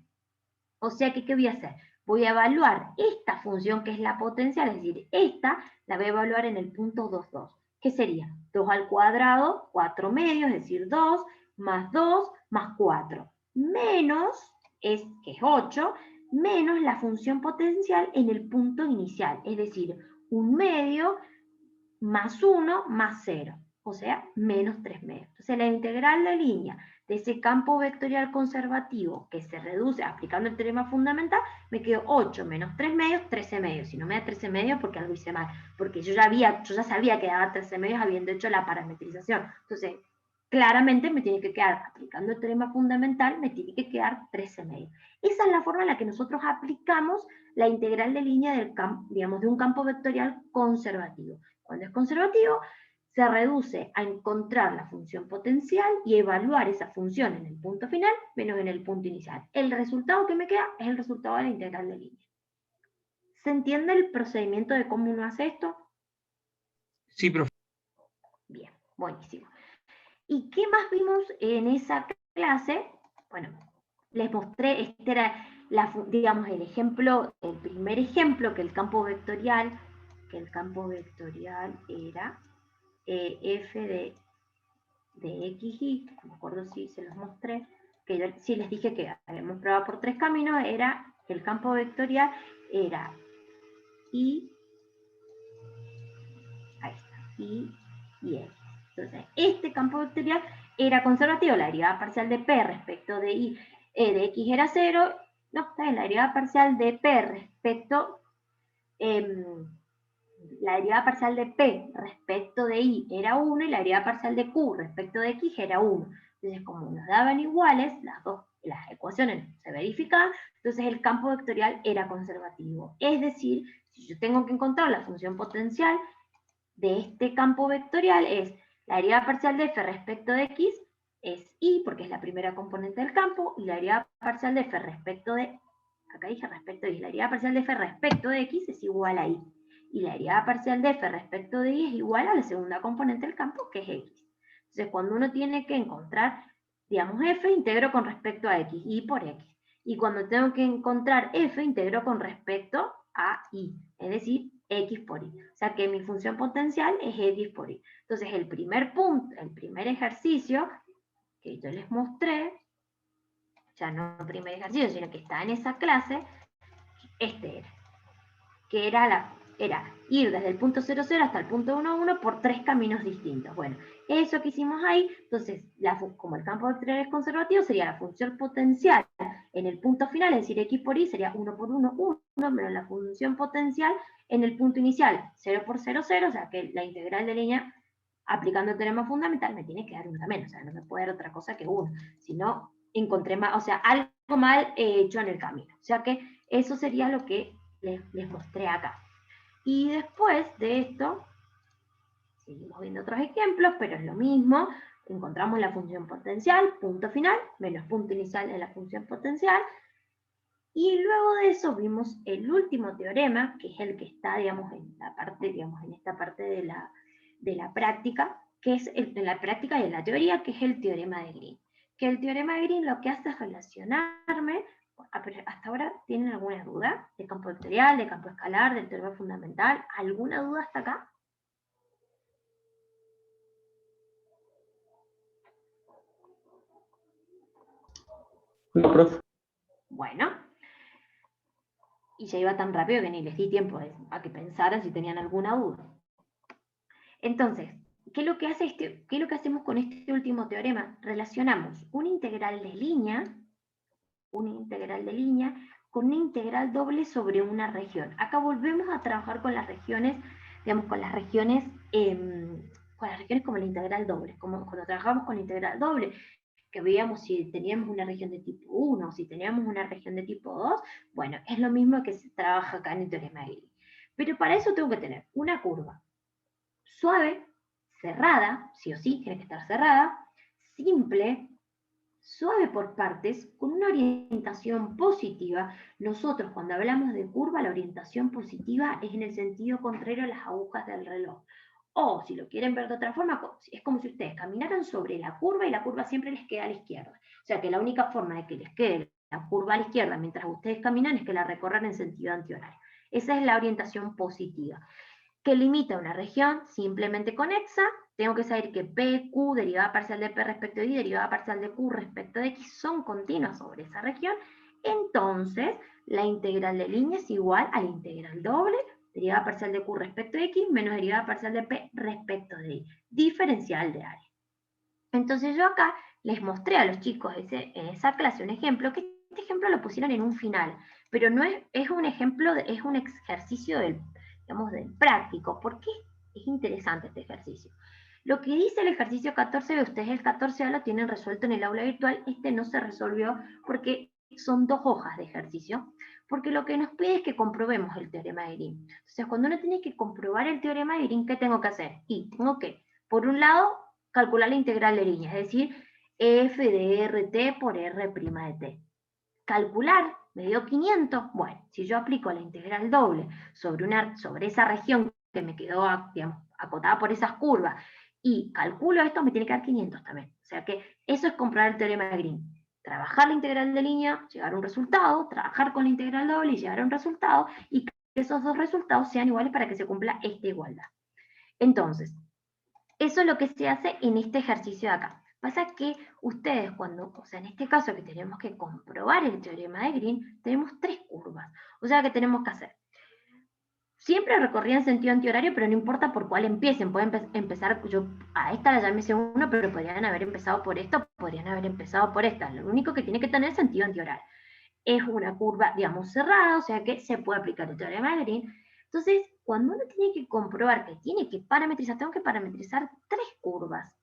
O sea que, ¿qué voy a hacer? Voy a evaluar esta función que es la potencial, es decir, esta la voy a evaluar en el punto 2, 2. ¿Qué sería? 2 al cuadrado, 4 medios, es decir, 2 más 4. Menos, que es 8, menos la función potencial en el punto inicial, es decir, 1 medio más 1 más 0, o sea, menos 3 medios. Entonces la integral de línea de ese campo vectorial conservativo que se reduce aplicando el teorema fundamental, me quedo 8 menos 3 medios, 13 medios. Si no me da 13 medios, porque algo hice mal, porque yo ya sabía que daba 13 medios habiendo hecho la parametrización. Entonces, claramente me tiene que quedar, aplicando el teorema fundamental, me tiene que quedar 13 medios. Esa es la forma en la que nosotros aplicamos la integral de línea del de un campo vectorial conservativo. Cuando es conservativo, se reduce a encontrar la función potencial y evaluar esa función en el punto final menos en el punto inicial. El resultado que me queda es el resultado de la integral de línea. ¿Se entiende el procedimiento de cómo uno hace esto? Sí, profe. Bien, buenísimo. ¿Y qué más vimos en esa clase? Bueno, les mostré, este era, digamos, el ejemplo, el primer ejemplo, que el campo vectorial era f de x y, no me acuerdo si se los mostré, que yo sí les dije que habíamos probado por 3 caminos, era, el campo vectorial era y, ahí está, y x. Entonces, este campo vectorial era conservativo, la derivada parcial de p respecto de y de x era 0, no, está bien, la derivada parcial de p respecto, la derivada parcial de p respecto de y era 1 y la derivada parcial de q respecto de x era 1. Entonces, como nos daban iguales, las ecuaciones se verificaban, entonces el campo vectorial era conservativo. Es decir, si yo tengo que encontrar la función potencial de este campo vectorial, es la derivada parcial de f respecto de x es y, porque es la primera componente del campo, y la derivada parcial de f respecto de, acá dije respecto de y, la derivada parcial de f respecto de x es igual a y. Y la derivada parcial de f respecto de y es igual a la segunda componente del campo, que es x. Entonces, cuando uno tiene que encontrar, digamos, f, integro con respecto a x, y por x. Y cuando tengo que encontrar f, integro con respecto a y, es decir, x por y. O sea que mi función potencial es x por y. Entonces, el primer punto, el primer ejercicio que yo les mostré, ya no el primer ejercicio, sino que está en esa clase, este era. Que era ir desde el punto 0, 0 hasta el punto 1, 1 por 3 caminos distintos. Bueno, eso que hicimos ahí, entonces, como el campo vectorial es conservativo, sería la función potencial en el punto final, es decir, x por y sería 1 por 1, 1, menos la función potencial en el punto inicial, 0 por 0, 0, o sea que la integral de línea, aplicando el teorema fundamental, me tiene que dar 1 también, o sea, no me puede dar otra cosa que 1, si no, encontré mal, o sea, algo mal hecho en el camino. O sea que eso sería lo que les mostré acá. Y después de esto, seguimos viendo otros ejemplos, pero es lo mismo. Encontramos la función potencial, punto final, menos punto inicial en la función potencial. Y luego de eso vimos el último teorema, que es el que está, digamos, en la parte, digamos, en esta parte de la práctica, que es en la práctica y en la teoría, que es el teorema de Green. Que el teorema de Green lo que hace es relacionarme. ¿Hasta ahora tienen alguna duda? ¿De campo vectorial, de campo escalar, del teorema fundamental? ¿Alguna duda hasta acá? No, profe. Bueno. Y ya iba tan rápido que ni les di tiempo a que pensaran si tenían alguna duda. Entonces, ¿qué es lo que hacemos con este último teorema? Relacionamos una integral de línea con una integral doble sobre una región. Acá volvemos a trabajar con las regiones, digamos, con las regiones como la integral doble, como cuando trabajamos con la integral doble, que veíamos si teníamos una región de tipo 1, si teníamos una región de tipo 2, bueno, es lo mismo que se trabaja acá en el teorema de Green. Pero para eso tengo que tener una curva suave, cerrada, sí o sí, tiene que estar cerrada, simple, suave por partes, con una orientación positiva. Nosotros cuando hablamos de curva, la orientación positiva es en el sentido contrario a las agujas del reloj. O, si lo quieren ver de otra forma, es como si ustedes caminaran sobre la curva y la curva siempre les queda a la izquierda. O sea que la única forma de que les quede la curva a la izquierda mientras ustedes caminan es que la recorran en sentido antihorario. Esa es la orientación positiva. Que limita una región simplemente conexa, tengo que saber que P, Q, derivada parcial de P respecto de I, derivada parcial de Q respecto de X son continuas sobre esa región, entonces la integral de línea es igual a la integral doble, derivada parcial de Q respecto de X, menos derivada parcial de P respecto de Y, diferencial de área. Entonces yo acá les mostré a los chicos en esa clase un ejemplo, que este ejemplo lo pusieron en un final, pero no es un ejemplo, es un ejercicio del práctico. ¿Por qué es interesante este ejercicio? Lo que dice el ejercicio 14, ustedes el 14 ya lo tienen resuelto en el aula virtual, este no se resolvió porque son 2 hojas de ejercicio, porque lo que nos pide es que comprobemos el teorema de Green. Entonces, cuando uno tiene que comprobar el teorema de Green, ¿qué tengo que hacer? Y tengo que, por un lado, calcular la integral de línea, es decir, f de rt por r' de t. Calcular, me dio 500, bueno, si yo aplico la integral doble sobre esa región que me quedó, digamos, acotada por esas curvas, y calculo esto, me tiene que dar 500 también. O sea que eso es comprobar el teorema de Green. Trabajar la integral de línea, llegar a un resultado, trabajar con la integral doble y llegar a un resultado, y que esos dos resultados sean iguales para que se cumpla esta igualdad. Entonces, eso es lo que se hace en este ejercicio de acá. Pasa que ustedes en este caso que tenemos que comprobar el teorema de Green, tenemos 3 curvas. O sea que tenemos que hacer. Siempre recorría en sentido antihorario, pero no importa por cuál empiecen. Pueden empezar, yo a esta la llamé C1, pero podrían haber empezado por esta, podrían haber empezado por esta. Lo único que tiene que tener es sentido antihorario. Es una curva, digamos, cerrada, o sea que se puede aplicar el teorema de Green. Entonces, cuando uno tiene que comprobar que tiene que parametrizar, tengo que parametrizar 3 curvas.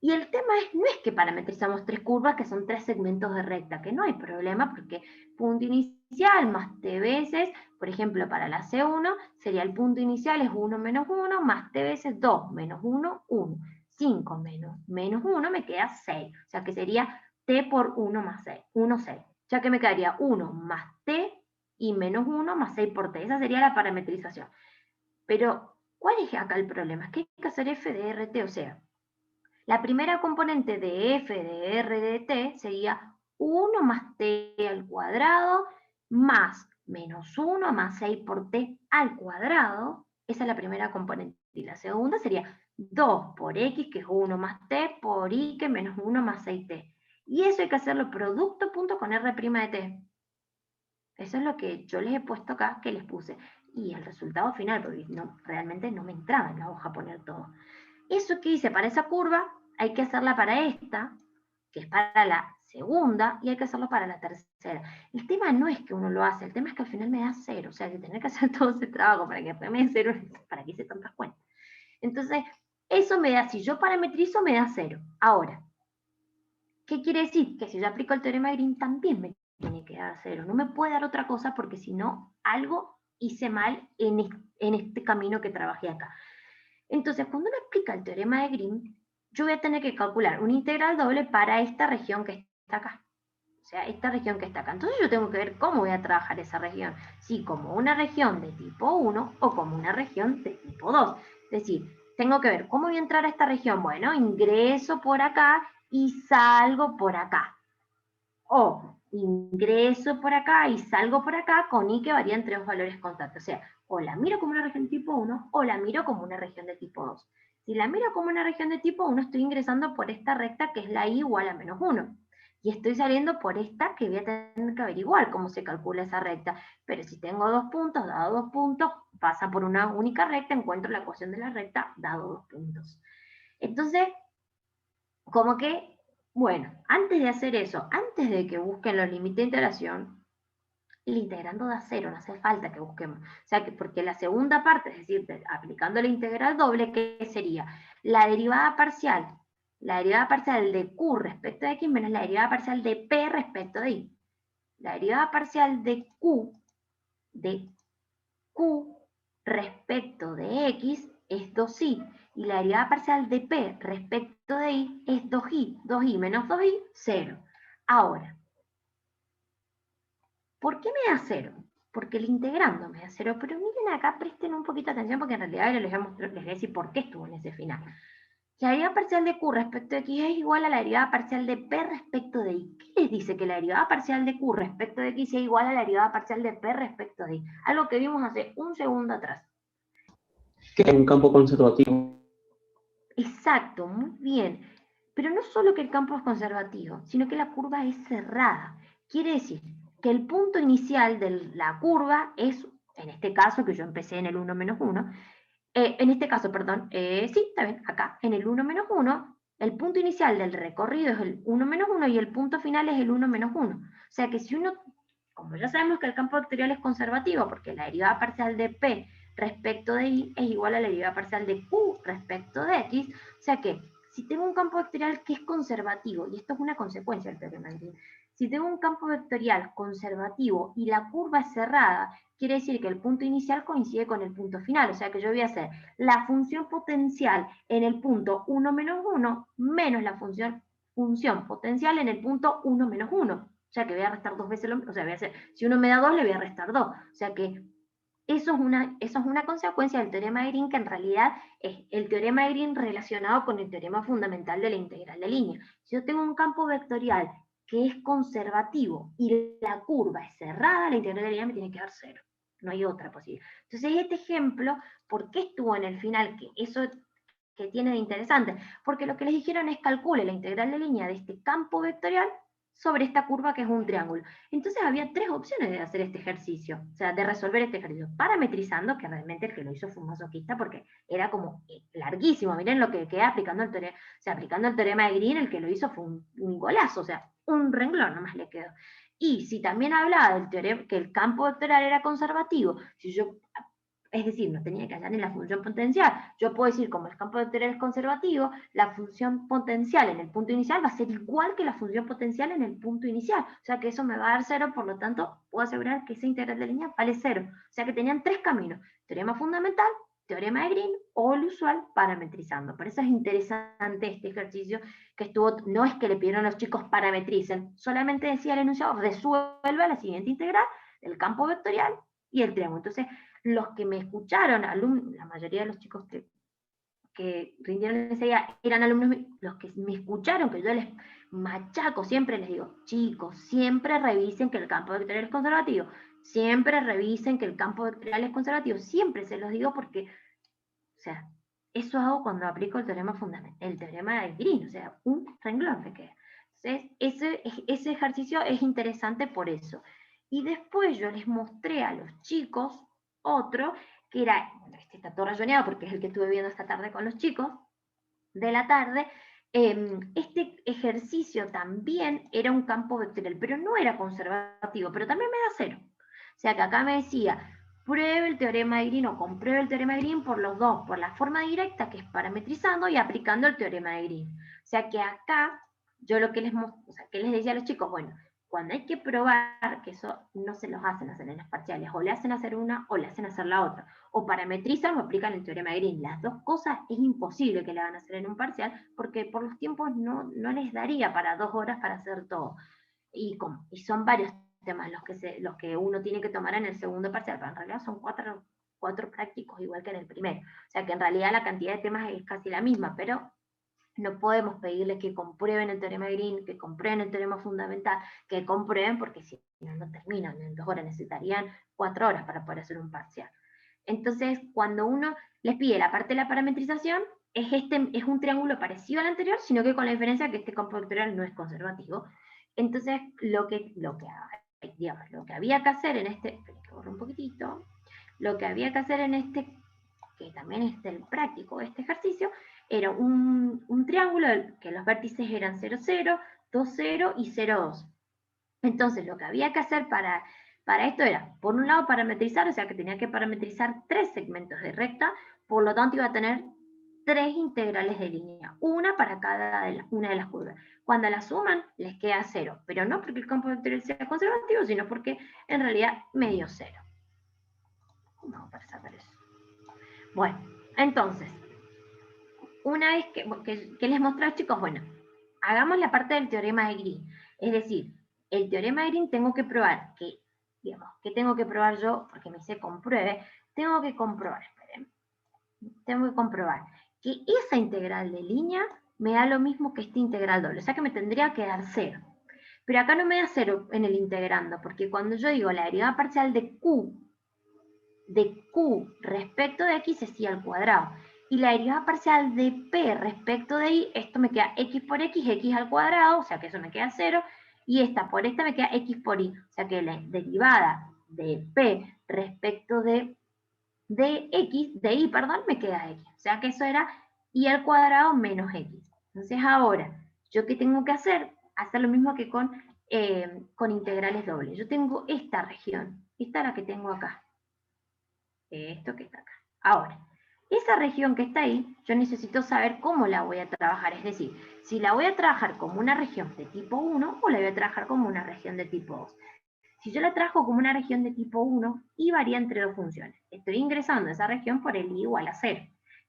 Y el tema no es que parametrizamos 3 curvas, que son 3 segmentos de recta, que no hay problema, porque punto inicial más t veces, por ejemplo, para la C1, sería el punto inicial es 1 menos 1, más t veces 2 menos 1, 1. 5 menos 1 me queda 6, o sea que sería t por 1 más 6, 1, 6. Ya que me quedaría 1 más t y menos 1 más 6 por t. Esa sería la parametrización. Pero, ¿cuál es acá el problema? Es que hay que hacer f de rt, o sea, la primera componente de f de r de t sería 1 más t al cuadrado más menos 1 más 6 por t al cuadrado. Esa es la primera componente. Y la segunda sería 2 por x, que es 1 más t, por y, que es menos 1 más 6t. Y eso hay que hacerlo producto punto con r' de t. Eso es lo que yo les he puesto acá, que les puse. Y el resultado final, porque realmente no me entraba en la hoja poner todo. Eso que hice para esa curva, hay que hacerla para esta, que es para la segunda, y hay que hacerlo para la tercera. El tema no es que uno lo hace, el tema es que al final me da 0, o sea, que tener que hacer todo ese trabajo para que después me dé 0, para que hice tantas cuentas. Entonces, eso me da, si yo parametrizo, me da 0. Ahora, ¿qué quiere decir? Que si yo aplico el teorema de Green, también me tiene que dar 0. No me puede dar otra cosa porque si no, algo hice mal en este camino que trabajé acá. Entonces, cuando uno aplica el teorema de Green, yo voy a tener que calcular una integral doble para esta región que está acá. O sea, esta región que está acá. Entonces yo tengo que ver cómo voy a trabajar esa región. Si como una región de tipo 1 o como una región de tipo 2. Es decir, tengo que ver cómo voy a entrar a esta región. Bueno, ingreso por acá y salgo por acá. O ingreso por acá y salgo por acá con i que varía entre 2 valores constantes. O sea, o la miro como una región de tipo 1 o la miro como una región de tipo 2. Si la miro como una región de tipo 1, estoy ingresando por esta recta que es la i igual a menos 1. Y estoy saliendo por esta que voy a tener que averiguar cómo se calcula esa recta. Pero si tengo 2 puntos, dado 2 puntos, pasa por una única recta, encuentro la ecuación de la recta, dado 2 puntos. Entonces, como que, bueno, antes de hacer eso, antes de que busquen los límites de integración, el integrando da 0, no hace falta que busquemos. O sea, que porque la segunda parte, es decir, aplicando la integral doble, ¿qué sería? La derivada parcial de Q respecto de X menos la derivada parcial de P respecto de Y. La derivada parcial de Q respecto de X es 2i, y la derivada parcial de P respecto de Y es 2i. 2i menos 2i, 0. Ahora, ¿por qué me da 0? Porque el integrando me da 0, pero miren acá, presten un poquito de atención, porque en realidad les voy a decir por qué estuvo en ese final. La derivada parcial de Q respecto de X es igual a la derivada parcial de P respecto de Y. ¿Qué les dice? Que la derivada parcial de Q respecto de X es igual a la derivada parcial de P respecto de Y. Algo que vimos hace un segundo atrás. Que es un campo conservativo. Exacto, muy bien. Pero no solo que el campo es conservativo, sino que la curva es cerrada. Quiere decir que el punto inicial de la curva es, en este caso, que yo empecé en el 1 menos 1, en este caso, perdón, sí, está bien, acá, en el 1 menos 1, el punto inicial del recorrido es el 1 menos 1 y el punto final es el 1 menos 1. O sea que si uno, como ya sabemos que el campo vectorial es conservativo, porque la derivada parcial de P respecto de Y es igual a la derivada parcial de Q respecto de X, o sea que si tengo un campo vectorial que es conservativo, y esto es una consecuencia del teorema de Green, si tengo un campo vectorial conservativo y la curva es cerrada, quiere decir que el punto inicial coincide con el punto final, o sea que yo voy a hacer la función potencial en el punto 1 menos 1 menos la función potencial en el punto 1 menos 1. O sea que voy a restar dos veces lo mismo, o sea, voy a hacer, si uno me da 2, le voy a restar 2. O sea que eso es una consecuencia del teorema de Green, que en realidad es el teorema de Green relacionado con el teorema fundamental de la integral de línea. Si yo tengo un campo vectorial que es conservativo y la curva es cerrada, la integral de línea me tiene que dar 0. No hay otra posibilidad. Entonces, este ejemplo, ¿por qué estuvo en el final? Que eso que tiene de interesante. Porque lo que les dijeron es calcule la integral de línea de este campo vectorial sobre esta curva que es un triángulo. Entonces había tres opciones de hacer este ejercicio, o sea, de resolver este ejercicio. Parametrizando, que realmente el que lo hizo fue un masoquista porque era como larguísimo. Miren lo que queda aplicando el teorema. O sea, aplicando el teorema de Green, el que lo hizo fue un golazo, o sea, un renglón nomás le quedó. Y si también hablaba del teorema, que el campo vectorial era conservativo, si yo, es decir, no tenía que hallar ni la función potencial, yo puedo decir, como el campo vectorial es conservativo, la función potencial en el punto inicial va a ser igual que la función potencial en el punto inicial, o sea que eso me va a dar 0, por lo tanto, puedo asegurar que esa integral de línea vale 0. O sea que tenían tres caminos: teorema fundamental, teorema de Green o el usual parametrizando. Por eso es interesante este ejercicio que estuvo, no es que le pidieron a los chicos parametricen, solamente decía el enunciado, resuelva la siguiente integral del campo vectorial y el triángulo. Entonces, los que me escucharon, la mayoría de los chicos que rindieron ese día eran alumnos, los que me escucharon, que yo les machaco, siempre les digo, chicos, siempre revisen que el campo vectorial es conservativo, siempre revisen que el campo vectorial es conservativo, siempre se los digo porque, o sea, eso hago cuando aplico el teorema fundamental, el teorema de Green, o sea, un renglón me queda. Entonces, ese ejercicio es interesante por eso. Y después yo les mostré a los chicos otro, que era, bueno, este está todo rayoneado porque es el que estuve viendo esta tarde con los chicos, de la tarde. Este ejercicio también era un campo vectorial, pero no era conservativo, pero también me da 0. O sea que acá me decía, pruebe el teorema de Green o compruebe el teorema de Green por los dos, por la forma directa, que es parametrizando, y aplicando el teorema de Green. O sea que acá, yo lo que que les decía a los chicos, bueno, cuando hay que probar, que eso no se los hacen hacer en las parciales, o le hacen hacer una o le hacen hacer la otra, o parametrizan o aplican el teorema de Green. Las dos cosas es imposible que le hagan hacer en un parcial, porque por los tiempos no les daría para 2 horas para hacer todo. Y son varios temas los que uno tiene que tomar en el segundo parcial, pero en realidad son cuatro prácticos igual que en el primero. O sea que en realidad la cantidad de temas es casi la misma, pero no podemos pedirles que comprueben el teorema de Green, que comprueben el teorema fundamental, que comprueben, porque si no terminan en 2 horas, necesitarían 4 horas para poder hacer un parcial. Entonces, cuando uno les pide la parte de la parametrización, es un triángulo parecido al anterior, sino que con la diferencia que este campo vectorial no es conservativo. Entonces, lo que había que hacer en este, que borro un poquitito, lo que había que hacer en este, que también es el práctico, este ejercicio, era un triángulo que los vértices eran 0, 0, 2, 0 y 0, 2. Entonces, lo que había que hacer para Para esto era, por un lado, parametrizar, o sea que tenía que parametrizar 3 segmentos de recta, por lo tanto iba a tener 3 integrales de línea, una para cada una de las curvas. Cuando las suman, les queda 0, pero no porque el campo vectorial sea conservativo, sino porque en realidad me dio 0. Vamos para sacar eso. Bueno, entonces, una vez que les mostré, chicos, bueno, hagamos la parte del teorema de Green. Es decir, el teorema de Green tengo que probar que, digamos, ¿qué tengo que probar yo? Porque me dice compruebe, tengo que comprobar, esperen, tengo que comprobar que esa integral de línea me da lo mismo que esta integral doble, o sea que me tendría que dar 0. Pero acá no me da 0 en el integrando, porque cuando yo digo la derivada parcial de Q respecto de X es Y al cuadrado. Y la derivada parcial de P respecto de Y, esto me queda X por X, X al cuadrado, o sea que eso me queda 0, y esta por esta me queda X por Y, o sea que la derivada de P respecto de Y, perdón, me queda X, o sea que eso era Y al cuadrado menos X. Entonces ahora, ¿yo qué tengo que hacer? Hacer lo mismo que con integrales dobles. Yo tengo esta región, esta es la que tengo acá. Esto que está acá. Ahora, esa región que está ahí, yo necesito saber cómo la voy a trabajar. Es decir, si la voy a trabajar como una región de tipo 1 o la voy a trabajar como una región de tipo 2. Si yo la trabajo como una región de tipo 1, y varía entre dos funciones. Estoy ingresando a esa región por el i igual a 0.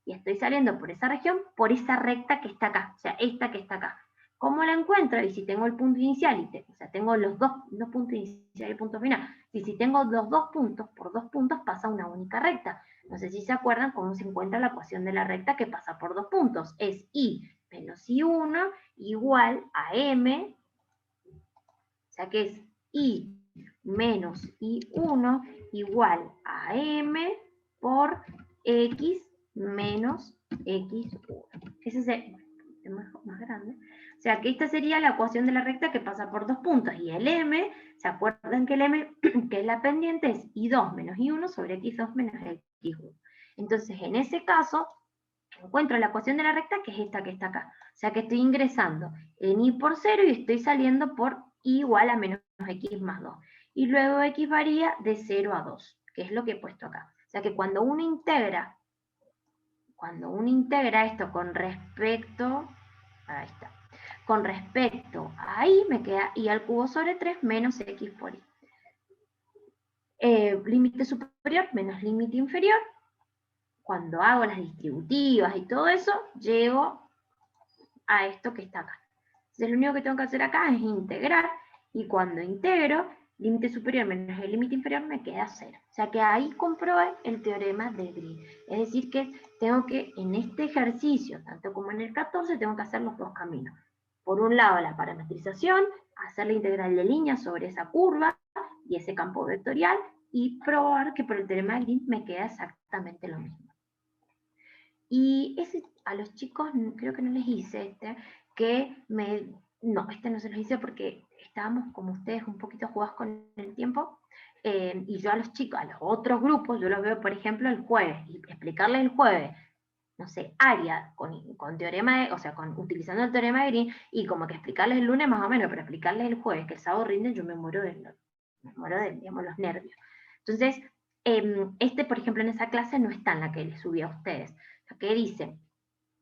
Y estoy saliendo por esa región por esa recta que está acá. O sea, esta que está acá. ¿Cómo la encuentro? Y si tengo el punto inicial, o sea, tengo los dos puntos inicial y punto final, y si tengo los dos puntos, por dos puntos pasa una única recta. No sé si se acuerdan cómo se encuentra la ecuación de la recta que pasa por dos puntos. Es i menos i1 igual a m, o sea que es i menos i1 igual a m por x menos x1. Ese es el más grande. O sea que esta sería la ecuación de la recta que pasa por dos puntos. Y el m, ¿se acuerdan que el m, que es la pendiente, es i2 menos i1 sobre x2 menos x1? Entonces, en ese caso, encuentro la ecuación de la recta, que es esta que está acá. O sea que estoy ingresando en i por 0 y estoy saliendo por i igual a menos x más 2. Y luego x varía de 0 a 2, que es lo que he puesto acá. O sea que cuando uno integra esto con respecto, ahí está, con respecto a i, me queda i al cubo sobre 3 menos x por i. Límite superior menos límite inferior. Cuando hago las distributivas y todo eso, llego a esto que está acá. Entonces lo único que tengo que hacer acá es integrar, y cuando integro, límite superior menos el límite inferior me queda 0. O sea que ahí comprobé el teorema de Green. Es decir que tengo que, en este ejercicio, tanto como en el 14, tengo que hacer los dos caminos. Por un lado la parametrización, hacer la integral de línea sobre esa curva y ese campo vectorial, y probar que por el teorema de Green me queda exactamente lo mismo. Y ese, a los chicos creo que no les hice no, no se los hice porque estábamos como ustedes un poquito jugados con el tiempo, y yo a los chicos, a los otros grupos, yo los veo por ejemplo el jueves, y explicarles el jueves, no sé, área con teorema o sea, utilizando el teorema de Green, y como que explicarles el lunes más o menos, pero explicarles el jueves, que el sábado rinden, yo me muero de digamos, los nervios. Entonces, por ejemplo, en esa clase no está en la que les subí a ustedes. Que dice,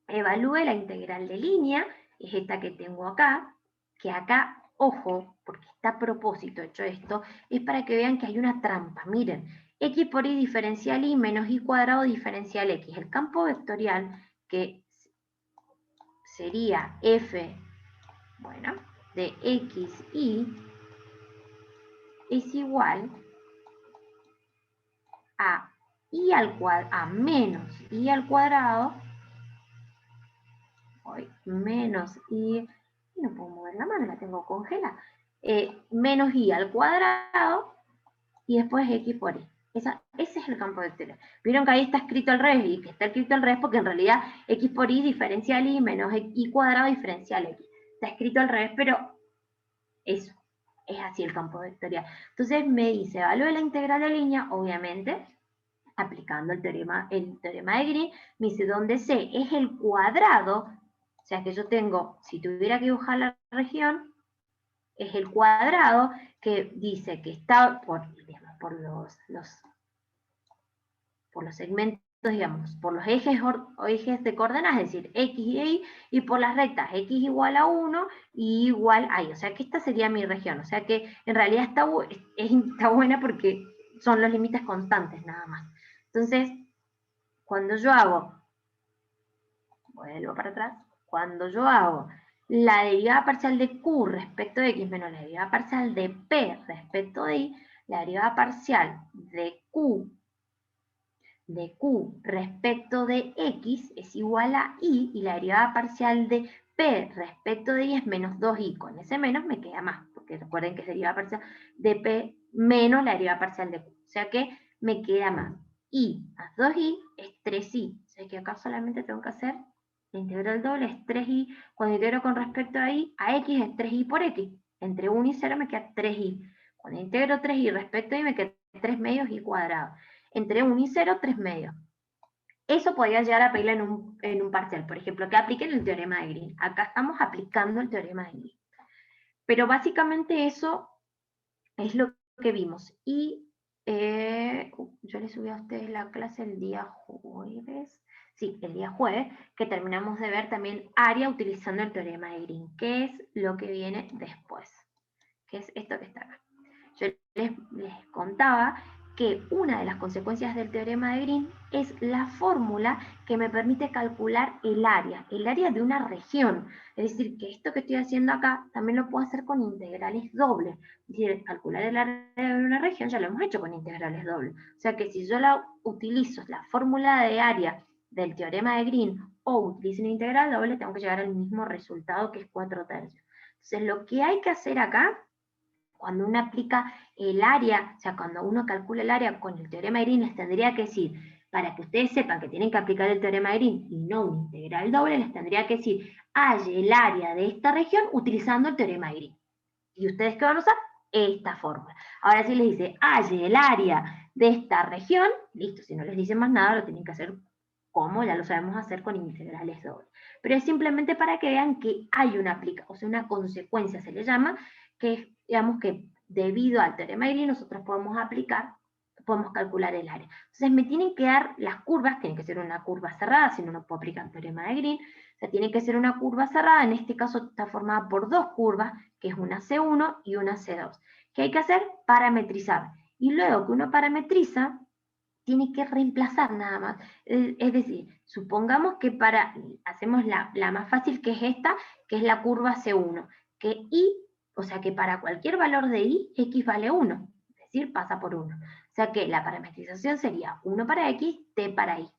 evalúe la integral de línea, es esta que tengo acá, que acá, ojo, porque está a propósito hecho esto, es para que vean que hay una trampa. Miren, x por y diferencial y menos y cuadrado diferencial x. El campo vectorial, que sería f, bueno, de x y, es igual a i al cuadrado, a menos i al cuadrado, menos i, no puedo mover la mano, la tengo congelada, menos i al cuadrado, y después x por y. Ese es el campo vectorial. Vieron que ahí está escrito al revés, y que está escrito al revés porque en realidad x por y diferencial y menos i cuadrado diferencial x. Está escrito al revés, pero eso, es así el campo vectorial. Entonces me dice, evalúe la integral de línea, obviamente, aplicando el teorema de Green, me dice, donde c es el cuadrado, o sea que yo tengo, si tuviera que dibujar la región, es el cuadrado que dice que está digamos, por los segmentos, digamos, por los ejes de coordenadas, es decir, X y Y, y por las rectas X igual a 1 y igual a Y. O sea que esta sería mi región. O sea que en realidad está buena porque son los límites constantes nada más. Entonces, cuando yo hago, vuelvo para atrás, cuando yo hago la derivada parcial de Q respecto de X menos la derivada parcial de P respecto de Y, la derivada parcial de Q respecto de X es igual a Y, y la derivada parcial de P respecto de Y es menos 2Y. Con ese menos me queda más, porque recuerden que es derivada parcial de P menos la derivada parcial de Q. O sea que me queda más. Y más 2Y es 3Y. O sea que acá solamente tengo que hacer la integral doble, es 3Y. Cuando integro con respecto a Y, a X es 3Y por X. Entre 1 y 0 me queda 3Y. Cuando integro 3Y respecto a Y me queda 3 medios Y cuadrado. Entre 1 y 0, 3 medios. Eso podría llegar a pedirle en un parcial. Por ejemplo, que apliquen el teorema de Green. Acá estamos aplicando el teorema de Green. Pero básicamente eso es lo que vimos. Y yo les subí a ustedes la clase el día jueves. Sí, el día jueves, que terminamos de ver también área utilizando el teorema de Green. ¿Qué es lo que viene después? ¿Qué es esto que está acá? Yo les contaba que una de las consecuencias del teorema de Green es la fórmula que me permite calcular el área de una región. Es decir, que esto que estoy haciendo acá también lo puedo hacer con integrales dobles. Es decir, calcular el área de una región ya lo hemos hecho con integrales dobles. O sea que si yo utilizo la fórmula de área del teorema de Green o utilizo una integral doble, tengo que llegar al mismo resultado, que es 4/3. Entonces lo que hay que hacer acá, cuando uno aplica el área, o sea, cuando uno calcula el área con el teorema de Green, les tendría que decir, para que ustedes sepan que tienen que aplicar el teorema de Green y no una integral doble, les tendría que decir, halle el área de esta región utilizando el teorema de Green. ¿Y ustedes qué van a usar? Esta fórmula. Ahora sí les dice, halle el área de esta región, listo, si no les dice más nada, lo tienen que hacer como ya lo sabemos hacer con integrales dobles. Pero es simplemente para que vean que hay una aplicación, o sea, una consecuencia se le llama, que es, digamos que debido al teorema de Green nosotros podemos calcular el área. Entonces me tienen que dar las curvas, tiene que ser una curva cerrada, si no, no puedo aplicar el teorema de Green. O sea, tiene que ser una curva cerrada, en este caso está formada por dos curvas, que es una C1 y una C2. ¿Qué hay que hacer? Parametrizar. Y luego que uno parametriza, tiene que reemplazar nada más. Es decir, supongamos que hacemos la más fácil, que es esta, que es la curva C1, que Y, o sea que para cualquier valor de Y, X vale 1, es decir, pasa por 1. O sea que la parametrización sería 1 para X, T para Y.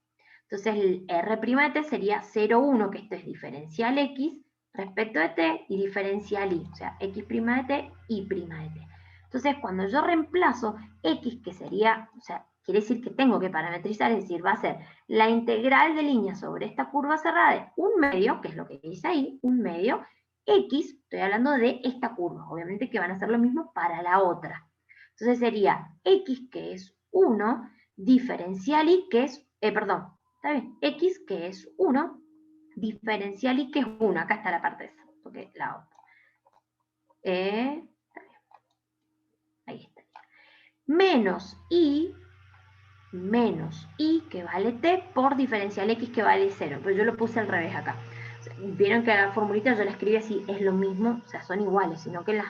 Entonces el R' de T sería 0, 1, que esto es diferencial X respecto de T, y diferencial Y, o sea, X' de T, Y' de T. Entonces cuando yo reemplazo X, que sería, o sea, quiere decir que tengo que parametrizar, es decir, va a ser la integral de línea sobre esta curva cerrada de 1/2, que es lo que dice ahí, 1/2, X, estoy hablando de esta curva, obviamente que van a hacer lo mismo para la otra. Entonces sería X, que es 1, diferencial Y, que es, perdón, ¿está bien? X, que es 1, diferencial Y, que es 1, acá está la parte esa, porque la otra. Está bien. Ahí está. Menos Y, que vale T, por diferencial X, que vale 0. Pero yo lo puse al revés acá. O sea, vieron que la formulita yo la escribí así, es lo mismo, o sea, son iguales, sino que las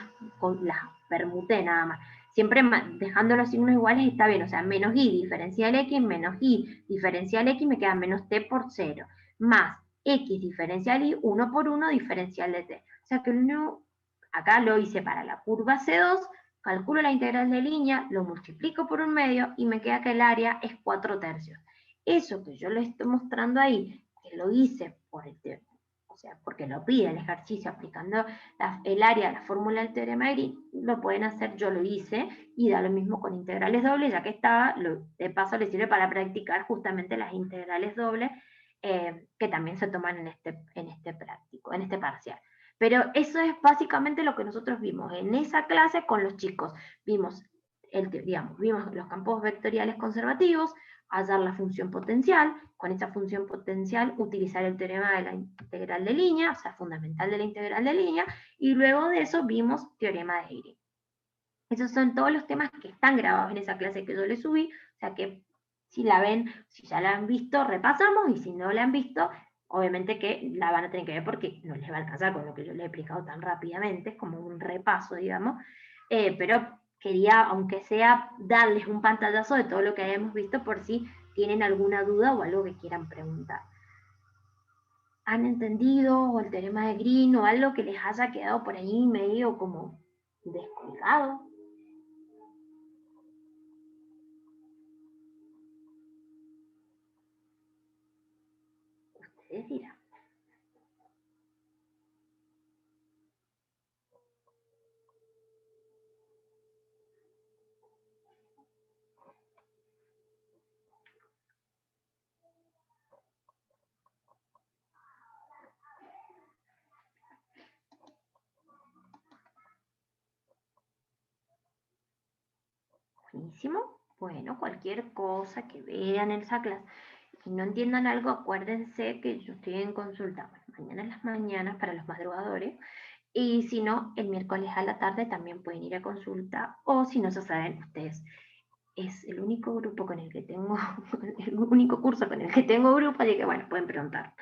permuté nada más. Siempre dejando los signos iguales está bien, o sea, menos Y diferencial X, menos Y diferencial X, me queda menos T por 0, más X diferencial Y, 1 por 1 diferencial de T. O sea que acá lo hice para la curva C2, calculo la integral de línea, lo multiplico por 1/2 y me queda que el área es 4/3. Eso que yo les estoy mostrando ahí, que lo hice o sea, porque lo pide el ejercicio aplicando el área, la fórmula del teorema de Green, lo pueden hacer, yo lo hice, y da lo mismo con integrales dobles, ya que estaba, de paso les sirve para practicar justamente las integrales dobles, que también se toman en este parcial. Pero eso es básicamente lo que nosotros vimos en esa clase con los chicos. Vimos digamos, vimos los campos vectoriales conservativos, hallar la función potencial, con esa función potencial utilizar el teorema de la integral de línea, o sea, fundamental de la integral de línea, y luego de eso vimos teorema de Green. Esos son todos los temas que están grabados en esa clase que yo les subí, o sea que si la ven, si ya la han visto, repasamos, y si no la han visto, obviamente que la van a tener que ver porque no les va a alcanzar con lo que yo les he explicado tan rápidamente, es como un repaso, digamos, pero quería, aunque sea, darles un pantallazo de todo lo que hayamos visto por si tienen alguna duda o algo que quieran preguntar. ¿Han entendido el teorema de Green o algo que les haya quedado por ahí medio como descolgado? Ustedes dirán. Buenísimo. Bueno, cualquier cosa que vean en esa clase y no entiendan algo, acuérdense que yo estoy en consulta mañana en las mañanas para los madrugadores, y si no, el miércoles a la tarde también pueden ir a consulta, o si no, ya saben ustedes, es el único grupo con el que tengo, el único curso con el que tengo grupo, así que bueno, pueden preguntar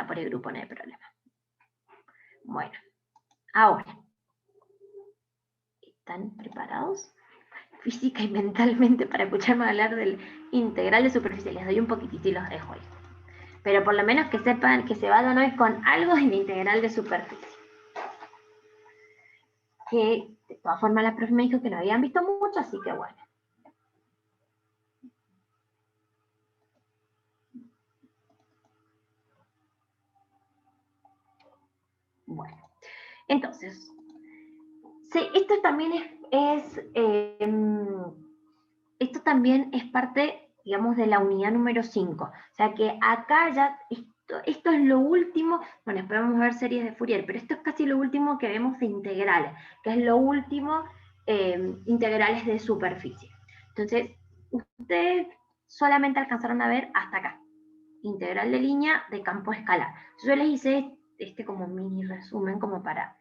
por el grupo, no hay problema. Bueno, ahora, ¿están preparados física y mentalmente para escucharme hablar del integral de superficie? Les doy un poquitito y los dejo ahí. Pero por lo menos que sepan, que se vayan hoy con algo de la integral de superficie. Que de todas formas la profe me dijo que no habían visto mucho, así que bueno. Bueno, entonces, sí, esto también esto también es parte, digamos, de la unidad número 5. O sea que acá ya, esto es lo último, bueno, después vamos a ver series de Fourier, pero esto es casi lo último que vemos de integrales, que es lo último, integrales de superficie. Entonces, ustedes solamente alcanzaron a ver hasta acá, integral de línea de campo escalar. Yo les hice este como mini resumen, como para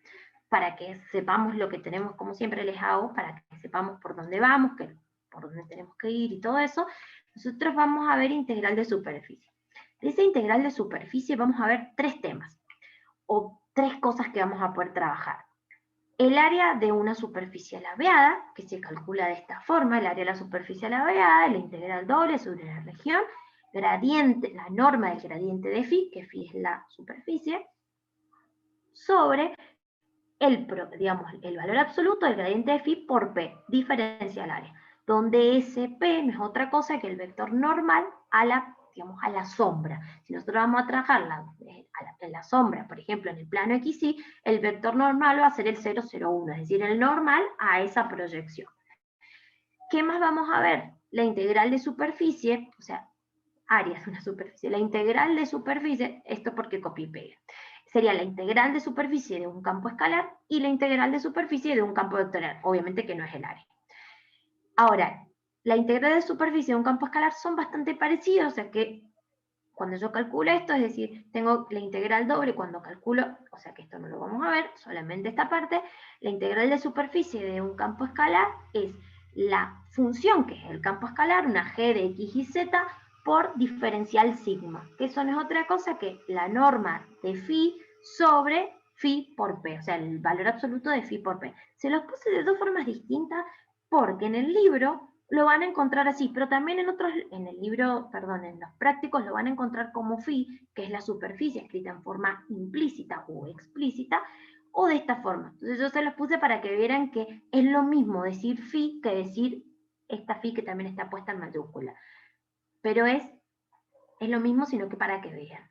que sepamos lo que tenemos, como siempre les hago, para que sepamos por dónde vamos, por dónde tenemos que ir y todo eso. Nosotros vamos a ver integral de superficie. De esa integral de superficie vamos a ver 3 temas, o 3 cosas que vamos a poder trabajar. El área de una superficie laveada, que se calcula de esta forma, el área de la superficie laveada, la integral doble sobre la región, gradiente, la norma del gradiente de phi, que phi es la superficie, sobre digamos, el valor absoluto del gradiente de phi por p, diferencia al área, donde ese p no es otra cosa que el vector normal a la, digamos, a la sombra. Si nosotros vamos a trabajar en la sombra, por ejemplo, en el plano XY, el vector normal va a ser el 0, 0, 1, es decir, el normal a esa proyección. ¿Qué más vamos a ver? La integral de superficie, o sea, área de una superficie. La integral de superficie, esto porque copié y pegué, sería la integral de superficie de un campo escalar y la integral de superficie de un campo vectorial, obviamente que no es el área. Ahora, la integral de superficie de un campo escalar son bastante parecidos, o sea que cuando yo calculo esto, es decir, tengo la integral doble cuando calculo, o sea que esto no lo vamos a ver, solamente esta parte, la integral de superficie de un campo escalar es la función que es el campo escalar, una g de x y z, por diferencial sigma, que eso no es otra cosa que la norma de phi sobre phi por p, o sea, el valor absoluto de phi por p. Se los puse de 2 formas distintas porque en el libro lo van a encontrar así, pero también en el libro, perdón, en los prácticos lo van a encontrar como phi, que es la superficie escrita en forma implícita o explícita, o de esta forma. Entonces yo se los puse para que vieran que es lo mismo decir phi que decir esta phi que también está puesta en mayúscula. Pero es lo mismo, sino que para que vean.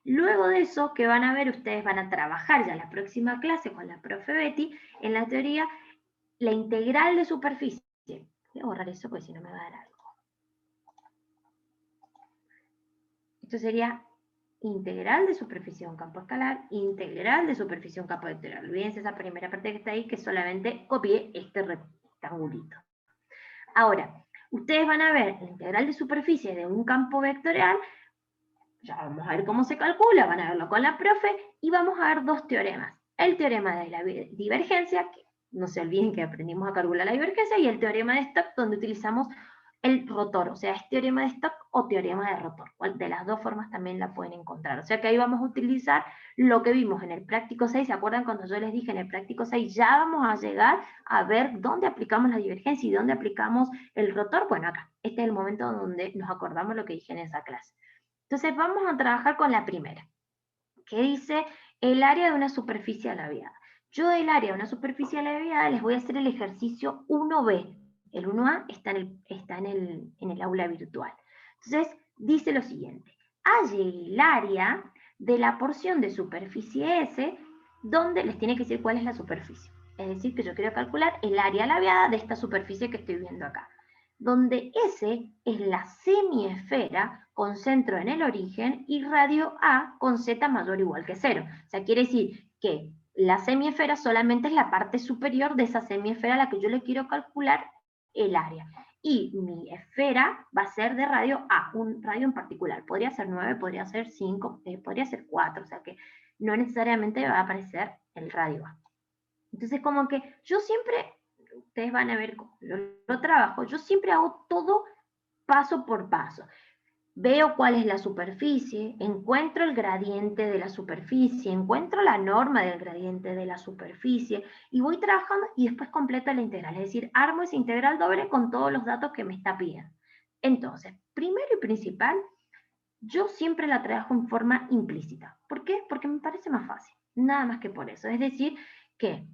Luego de eso, que van a ver, ustedes van a trabajar ya la próxima clase con la profe Betty, en la teoría, la integral de superficie. Voy a borrar eso porque si no me va a dar algo. Esto sería integral de superficie de un campo escalar, integral de superficie de un campo vectorial. Olvídense esa primera parte que está ahí, que solamente copié este rectangulito. Ahora, ustedes van a ver la integral de superficie de un campo vectorial, ya vamos a ver cómo se calcula, van a verlo con la profe, y vamos a ver dos teoremas. El teorema de la divergencia, que no se olviden que aprendimos a calcular la divergencia, y el teorema de Stokes, donde utilizamos el rotor, o sea, es teorema de Stokes o teorema de rotor. De las dos formas también la pueden encontrar. O sea que ahí vamos a utilizar lo que vimos en el práctico 6, ¿se acuerdan cuando yo les dije en el práctico 6 ya vamos a llegar a ver dónde aplicamos la divergencia y dónde aplicamos el rotor? Bueno, acá, este es el momento donde nos acordamos lo que dije en esa clase. Entonces vamos a trabajar con la primera, que dice el área de una superficie alaviada. Yo del área de una superficie alaviada les voy a hacer el ejercicio 1B. El 1A está en el aula virtual. Entonces dice lo siguiente: halle el área de la porción de superficie S donde les tiene que decir cuál es la superficie. Es decir, que yo quiero calcular el área alaviada de esta superficie que estoy viendo acá, donde S es la semiesfera con centro en el origen y radio A con Z mayor o igual que 0. O sea, quiere decir que la semiesfera solamente es la parte superior de esa semiesfera a la que yo le quiero calcular el área. Y mi esfera va a ser de radio A, un radio en particular. Podría ser 9, podría ser 5, podría ser 4, o sea que no necesariamente va a aparecer el radio A. Entonces, como que yo siempre, ustedes van a ver cómo yo lo trabajo, yo siempre hago todo paso por paso. Veo cuál es la superficie, encuentro el gradiente de la superficie, encuentro la norma del gradiente de la superficie, y voy trabajando y después completo la integral, es decir, armo esa integral doble con todos los datos que me está pidiendo. Entonces, primero y principal, yo siempre la trabajo en forma implícita. ¿Por qué? Porque me parece más fácil, nada más que por eso. Es decir, que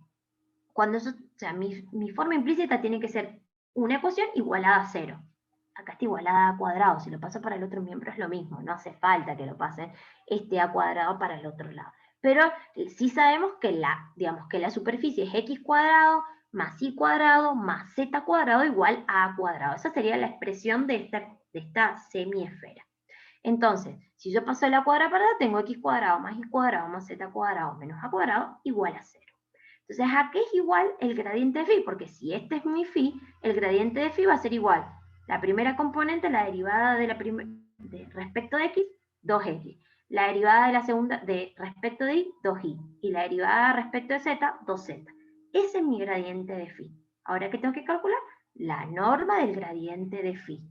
cuando yo, o sea, mi forma implícita tiene que ser una ecuación igualada a 0. Acá está igualada a cuadrado, si lo paso para el otro miembro es lo mismo, no hace falta que lo pase este a cuadrado para el otro lado. Pero sí sabemos que digamos que la superficie es x cuadrado más y cuadrado más z cuadrado igual a a cuadrado. Esa sería la expresión de esta semiesfera. Entonces, si yo paso la cuadrada para acá, tengo x cuadrado más y cuadrado más z cuadrado menos a cuadrado igual a 0. Entonces, ¿a qué es igual el gradiente de phi? Porque si este es mi phi, el gradiente de phi va a ser igual. La primera componente, la derivada de respecto de x, 2x. La derivada de la segunda respecto de y, 2y. Y la derivada respecto de z, 2z. Ese es mi gradiente de phi. Ahora, ¿qué tengo que calcular? La norma del gradiente de phi.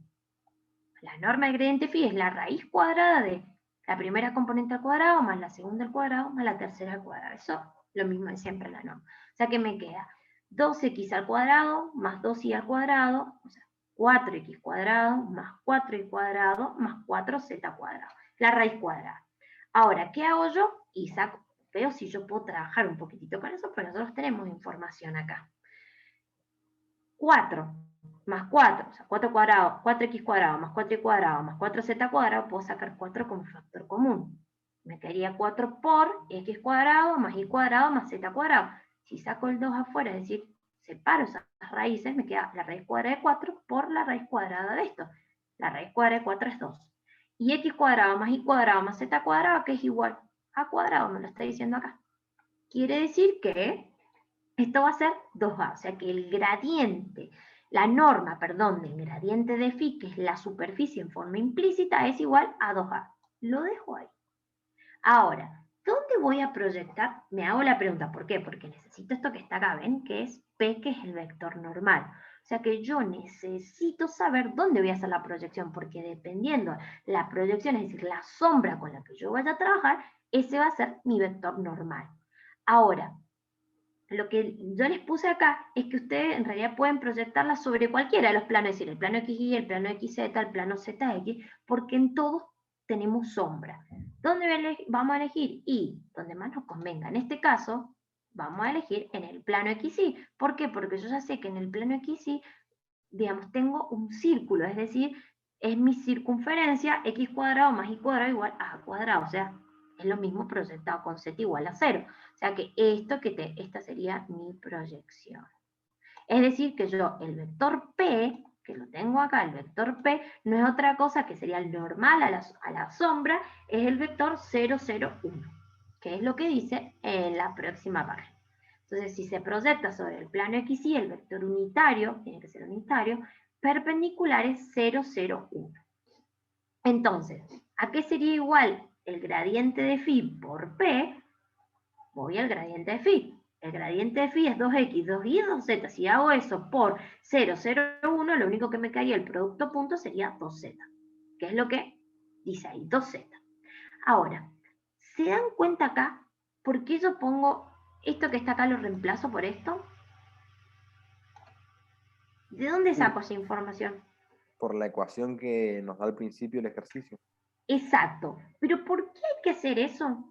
La norma del gradiente de phi es la raíz cuadrada de la primera componente al cuadrado más la segunda al cuadrado más la tercera al cuadrado. Eso lo mismo de siempre la norma. O sea que me queda 2x al cuadrado más 2y al cuadrado, o sea, 4x cuadrado más 4y cuadrado más 4z cuadrado. La raíz cuadrada. Ahora, ¿qué hago yo? Y veo si yo puedo trabajar un poquitito con eso, pero nosotros tenemos información acá. 4 más 4, o sea, 4 cuadrado, 4x cuadrado más 4y cuadrado más 4z cuadrado, puedo sacar 4 como factor común. Me quedaría 4 por x cuadrado más y cuadrado más z cuadrado. Si saco el 2 afuera, es decir, separo esas raíces, me queda la raíz cuadrada de 4 por la raíz cuadrada de esto. La raíz cuadrada de 4 es 2. Y x cuadrado más y cuadrado más z cuadrado, que es igual a cuadrado, me lo está diciendo acá. Quiere decir que esto va a ser 2a, o sea que el gradiente, la norma, perdón, del gradiente de phi, que es la superficie en forma implícita, es igual a 2a. Lo dejo ahí. Ahora, ¿dónde voy a proyectar? Me hago la pregunta, ¿por qué? Porque necesito esto que está acá, ¿ven? Que es P, que es el vector normal. O sea que yo necesito saber dónde voy a hacer la proyección, porque dependiendo la proyección, es decir, la sombra con la que yo vaya a trabajar, ese va a ser mi vector normal. Ahora, lo que yo les puse acá es que ustedes en realidad pueden proyectarla sobre cualquiera de los planos, es decir, el plano XY, el plano XZ, el plano ZX, porque en todos tenemos sombra. ¿Dónde vamos a elegir? Y donde más nos convenga. En este caso, vamos a elegir en el plano XY. ¿Por qué? Porque yo ya sé que en el plano XY, digamos, tengo un círculo, es decir, es mi circunferencia, x cuadrado más y cuadrado igual a a cuadrado, o sea, es lo mismo proyectado con z igual a 0. O sea que esta sería mi proyección. Es decir, que yo el vector P, que lo tengo acá, el vector P, no es otra cosa que sería el normal a la sombra, es el vector 0, 0, 1, que es lo que dice en la próxima página. Entonces, si se proyecta sobre el plano XY, el vector unitario, tiene que ser unitario, perpendiculares 0, 0, 1. Entonces, ¿a qué sería igual el gradiente de phi por P? Voy al gradiente de phi. El gradiente de phi es 2x, 2y, 2z. Si hago eso por 0, 0, 1, lo único que me caería el producto punto sería 2z, que es lo que dice ahí, 2z. Ahora, ¿se dan cuenta acá por qué yo pongo esto que está acá, lo reemplazo por esto? ¿De dónde saco esa información? Por la ecuación que nos da al principio el ejercicio. Exacto. ¿Pero por qué hay que hacer eso?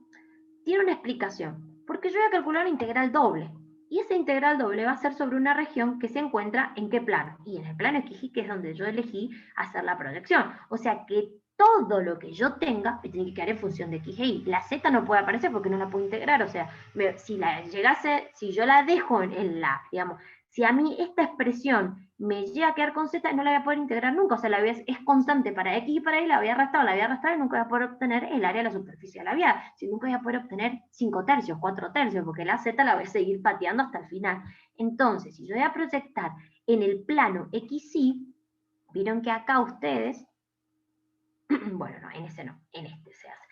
Tiene una explicación. Porque yo voy a calcular una integral doble. Y esa integral doble va a ser sobre una región que se encuentra ¿en qué plano? Y en el plano XY, que es donde yo elegí hacer la proyección. O sea que todo lo que yo tenga me tiene que quedar en función de X e Y. La Z no puede aparecer porque no la puedo integrar. O sea, si yo la dejo en la, digamos, si a mí esta expresión me llega a quedar con Z, no la voy a poder integrar nunca. O sea, es constante para X y para Y, la voy a arrastrar y nunca voy a poder obtener el área de la superficie de la viada. Si nunca voy a poder obtener 5 tercios, 4 tercios, porque la Z la voy a seguir pateando hasta el final. Entonces, si yo voy a proyectar en el plano XY, vieron que acá ustedes, bueno, no, en ese no, en este se hace.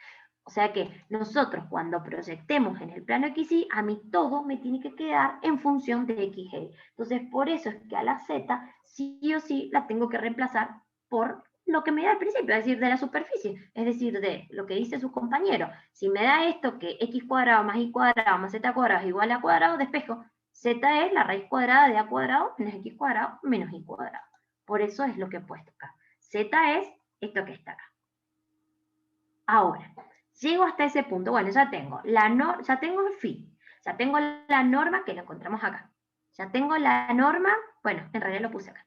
O sea que nosotros cuando proyectemos en el plano XY, a mí todo me tiene que quedar en función de X y. Entonces, por eso es que a la Z, sí o sí, la tengo que reemplazar por lo que me da al principio, es decir, de la superficie, es decir, de lo que dice su compañero. Si me da esto, que X cuadrado más Y cuadrado más Z cuadrado es igual a cuadrado, despejo. Z es la raíz cuadrada de A cuadrado menos X cuadrado menos Y cuadrado. Por eso es lo que he puesto acá. Z es esto que está acá. Ahora, llego hasta ese punto, bueno, ya tengo el phi, ya tengo la norma que lo encontramos acá, ya tengo la norma, bueno, en realidad lo puse acá,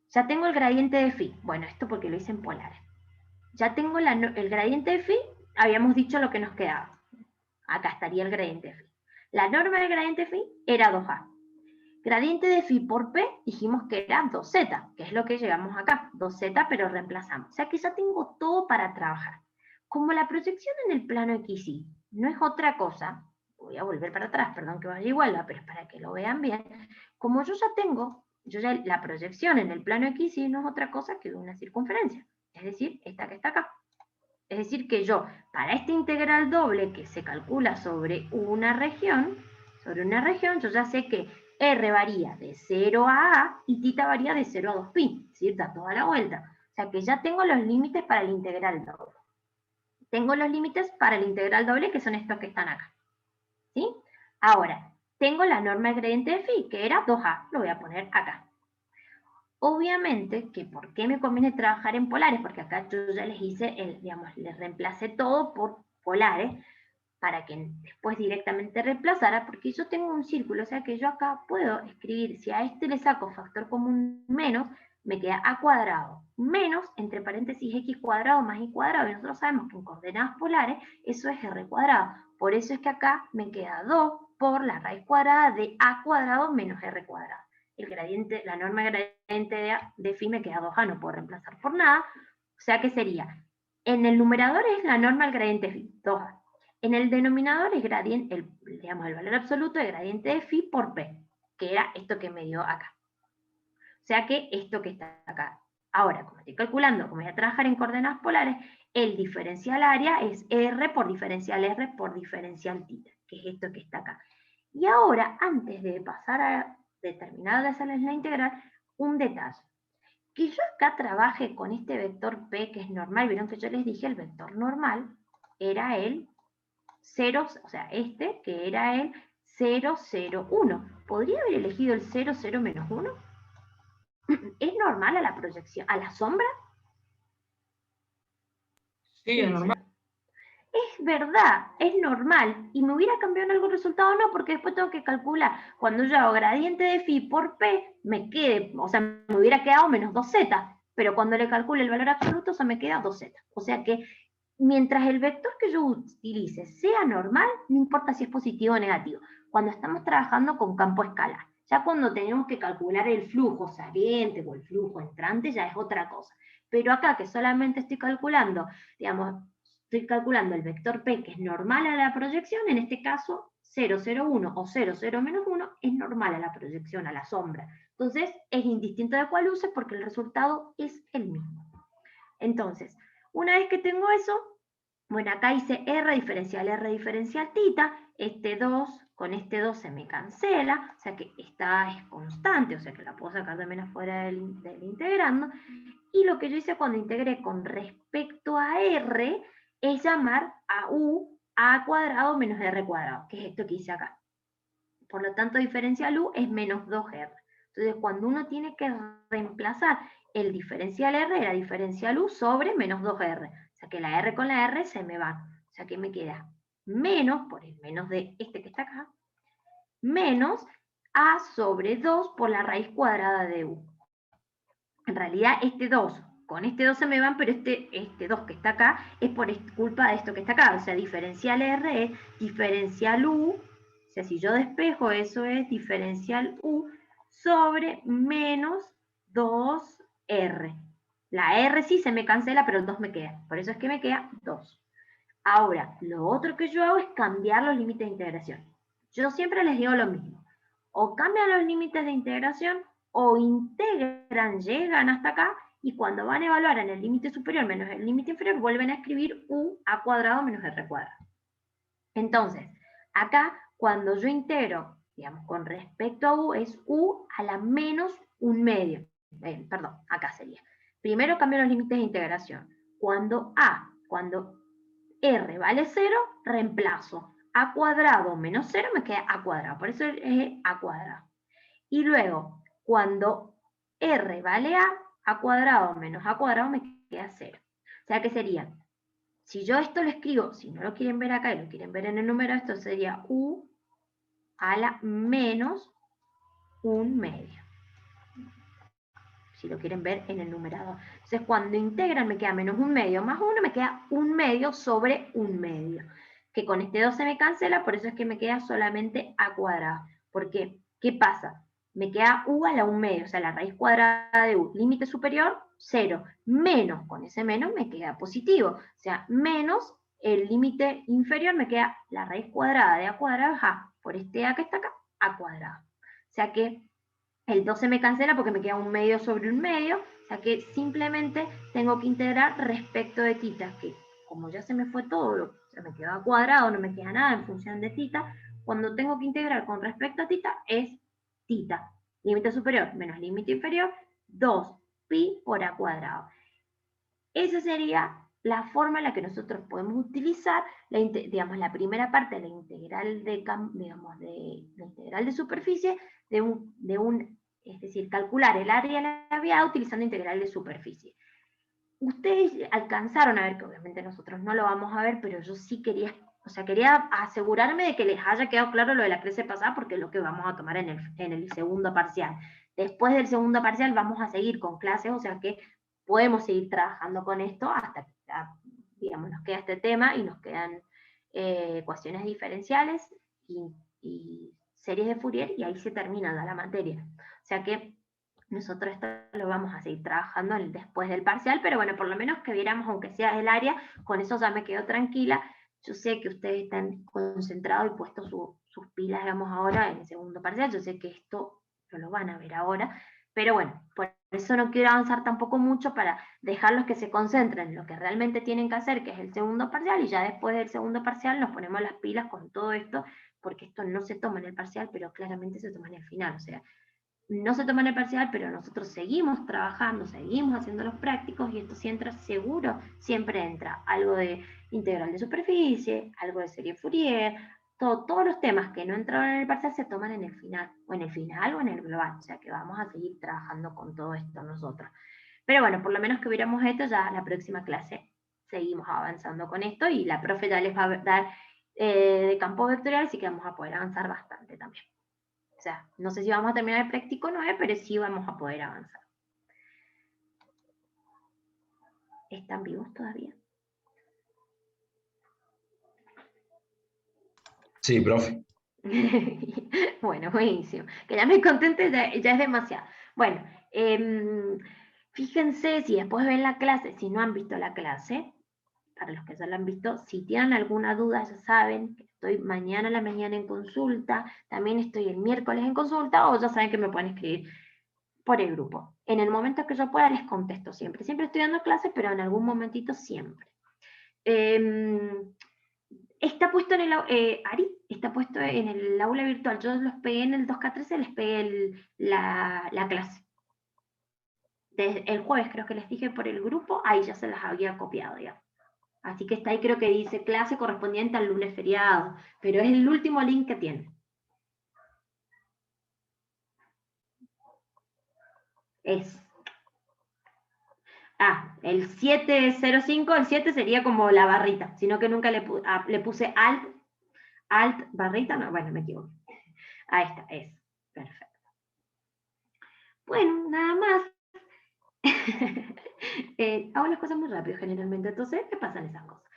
ya tengo el gradiente de phi, bueno, esto porque lo hice en polares, ya tengo el gradiente de phi, habíamos dicho lo que nos quedaba, acá estaría el gradiente de phi, la norma del gradiente de phi era 2a, gradiente de phi por p dijimos que era 2z, que es lo que llevamos acá, 2z pero reemplazamos, o sea que ya tengo todo para trabajar. Como la proyección en el plano XY no es otra cosa, voy a volver para atrás, perdón que vaya igual, pero es para que lo vean bien, como yo ya la proyección en el plano XY no es otra cosa que una circunferencia, es decir, esta que está acá. Es decir que yo, para esta integral doble que se calcula sobre una región, yo ya sé que R varía de 0 a y θ varía de 0 a 2pi, es decir, da toda la vuelta. O sea que ya tengo los límites para la integral doble. Tengo los límites para la integral doble, que son estos que están acá. ¿Sí? Ahora, tengo la norma del gradiente de phi, que era 2a, lo voy a poner acá. Obviamente, que ¿por qué me conviene trabajar en polares? Porque acá yo ya les hice, les reemplacé todo por polares, para que después directamente reemplazara, porque yo tengo un círculo, o sea que yo acá puedo escribir, si a este le saco factor común menos, me queda a cuadrado menos, entre paréntesis, x cuadrado más y cuadrado, y nosotros sabemos que en coordenadas polares eso es r cuadrado. Por eso es que acá me queda 2 por la raíz cuadrada de a cuadrado menos r cuadrado. El gradiente, la norma gradiente de phi me queda 2a, no puedo reemplazar por nada, o sea que sería, en el numerador es la norma del gradiente de phi, 2a. En el denominador es el valor absoluto de gradiente de phi por p, que era esto que me dio acá. O sea que esto que está acá. Ahora, como estoy calculando, como voy a trabajar en coordenadas polares, el diferencial área es R por diferencial θ, que es esto que está acá. Y ahora, antes de pasar a terminar de hacerles la integral, un detalle. Que yo acá trabaje con este vector P, que es normal, vieron que yo les dije el vector normal era el 0, o sea, este, que era el 0, 0, 1. ¿Podría haber elegido el 0, 0, menos 1? ¿Es normal a la proyección, a la sombra? Sí, es normal. Es verdad, es normal. ¿Y me hubiera cambiado en algo el resultado? No, porque después tengo que calcular. Cuando yo hago gradiente de phi por p, me hubiera quedado menos 2z. Pero cuando le calcule el valor absoluto, se me queda 2z. O sea que mientras el vector que yo utilice sea normal, no importa si es positivo o negativo. Cuando estamos trabajando con campo escalar. Ya cuando tenemos que calcular el flujo saliente o el flujo entrante, ya es otra cosa. Pero acá que solamente estoy calculando, digamos, estoy calculando el vector P, que es normal a la proyección, en este caso 0, 0, 1 o 0, 0, menos 1, es normal a la proyección, a la sombra. Entonces, es indistinto de cuál use porque el resultado es el mismo. Entonces, una vez que tengo eso, bueno, acá hice R diferencial tita, este 2 con este 2 se me cancela, o sea que esta es constante, o sea que la puedo sacar también afuera del integrando, y lo que yo hice cuando integré con respecto a R es llamar a U a cuadrado menos R cuadrado, que es esto que hice acá. Por lo tanto, diferencial U es menos 2R. Entonces, cuando uno tiene que reemplazar el diferencial R, era diferencial U sobre menos 2R. O sea que la R con la R se me van. O sea que me queda menos, por el menos de este que está acá, menos A sobre 2 por la raíz cuadrada de U. En realidad, este 2, con este 2 se me van, pero este 2 que está acá es por culpa de esto que está acá. O sea, diferencial R es diferencial U. O sea, si yo despejo, eso es diferencial U sobre menos 2R. La R sí se me cancela, pero el 2 me queda. Por eso es que me queda 2. Ahora, lo otro que yo hago es cambiar los límites de integración. Yo siempre les digo lo mismo. O cambian los límites de integración, o integran, llegan hasta acá, y cuando van a evaluar en el límite superior menos el límite inferior, vuelven a escribir U a cuadrado menos R cuadrado. Entonces, acá, cuando yo integro, digamos, con respecto a U, es U a la menos 1/2. Perdón, acá sería. Primero cambio los límites de integración. Cuando R vale 0, reemplazo A cuadrado menos 0, me queda A cuadrado. Por eso es A cuadrado. Y luego, cuando R vale A cuadrado menos A cuadrado me queda 0. O sea que sería, si yo esto lo escribo, si no lo quieren ver acá y lo quieren ver en el número, esto sería U a la menos 1/2. Si lo quieren ver en el numerador. Entonces, cuando integran me queda menos 1/2 más 1, me queda 1/2 sobre 1/2. Que con este 2 se me cancela, por eso es que me queda solamente A cuadrado. ¿Por qué? ¿Qué pasa? Me queda U a la 1/2, o sea, la raíz cuadrada de U. Límite superior, 0. Menos, con ese menos me queda positivo. O sea, menos el límite inferior me queda la raíz cuadrada de A cuadrado es A. Por este A que está acá, A cuadrado. O sea que el 2 se me cancela porque me queda 1/2 sobre 1/2, o sea que simplemente tengo que integrar respecto de tita, que como ya se me fue todo, se me quedó a cuadrado, no me queda nada en función de tita, cuando tengo que integrar con respecto a tita es tita, límite superior menos límite inferior, 2pi por a cuadrado. Esa sería la forma en la que nosotros podemos utilizar digamos, la primera parte de la integral la integral de superficie, es decir, calcular el área labiada utilizando integral de superficie. Ustedes alcanzaron a ver, que obviamente nosotros no lo vamos a ver, pero yo sí quería asegurarme de que les haya quedado claro lo de la clase pasada, porque es lo que vamos a tomar en el segundo parcial. Después del segundo parcial vamos a seguir con clases, o sea que podemos seguir trabajando con esto hasta que, digamos, nos queda este tema y nos quedan ecuaciones diferenciales y series de Fourier, y ahí se termina la materia. O sea que nosotros esto lo vamos a seguir trabajando después del parcial, pero bueno, por lo menos que viéramos, aunque sea el área, con eso ya me quedo tranquila. Yo sé que ustedes están concentrados y puestos sus pilas, digamos, ahora en el segundo parcial. Yo sé que esto no lo van a ver ahora, pero bueno, por eso no quiero avanzar tampoco mucho para dejarlos que se concentren en lo que realmente tienen que hacer, que es el segundo parcial, y ya después del segundo parcial nos ponemos las pilas con todo esto, porque esto no se toma en el parcial, pero claramente se toma en el final. O sea, no se toma en el parcial, pero nosotros seguimos trabajando, seguimos haciendo los prácticos, y esto sí entra seguro, siempre entra algo de integral de superficie, algo de serie Fourier, todos los temas que no entraron en el parcial se toman en el final, o en el global, o sea que vamos a seguir trabajando con todo esto nosotros. Pero bueno, por lo menos que hubiéramos esto, ya la próxima clase seguimos avanzando con esto, y la profe ya les va a dar de campo vectorial, así que vamos a poder avanzar bastante también. O sea, no sé si vamos a terminar el práctico 9, pero sí vamos a poder avanzar. ¿Están vivos todavía? Sí, profe. Bueno, buenísimo. Que ya me contente ya es demasiado. Bueno, fíjense si después ven la clase, si no han visto la clase, para los que ya lo han visto. Si tienen alguna duda, ya saben que estoy mañana a la mañana en consulta, también estoy el miércoles en consulta, o ya saben que me pueden escribir por el grupo. En el momento que yo pueda les contesto siempre. Siempre estoy dando clases, pero en algún momentito siempre. Está puesto en el Ari, está puesto en el aula virtual. Yo los pegué en el 2K13, les pegué la clase. Desde el jueves creo que les dije por el grupo, ahí ya se las había copiado ya. Así que está ahí, creo que dice clase correspondiente al lunes feriado, pero es el último link que tiene. Es. El 705, el 7 sería como la barrita, sino que nunca le puse alt, barrita, no, bueno, me equivoqué. Ahí está, es. Perfecto. Bueno, nada más. Hago las cosas muy rápido generalmente, entonces me pasan esas cosas.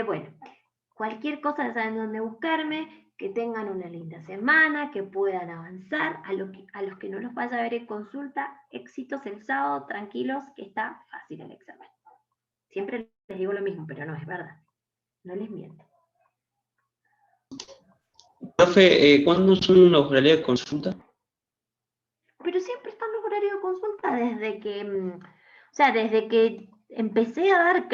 Bueno, cualquier cosa ya saben dónde buscarme, que tengan una linda semana, que puedan avanzar, a los que no los vaya a ver en consulta, éxitos el sábado, tranquilos, que está fácil el examen. Siempre les digo lo mismo, pero no es verdad, no les miento. Profe, ¿cuándo son los horarios de consulta? Pero siempre están los horarios de consulta desde que empecé a dar clases.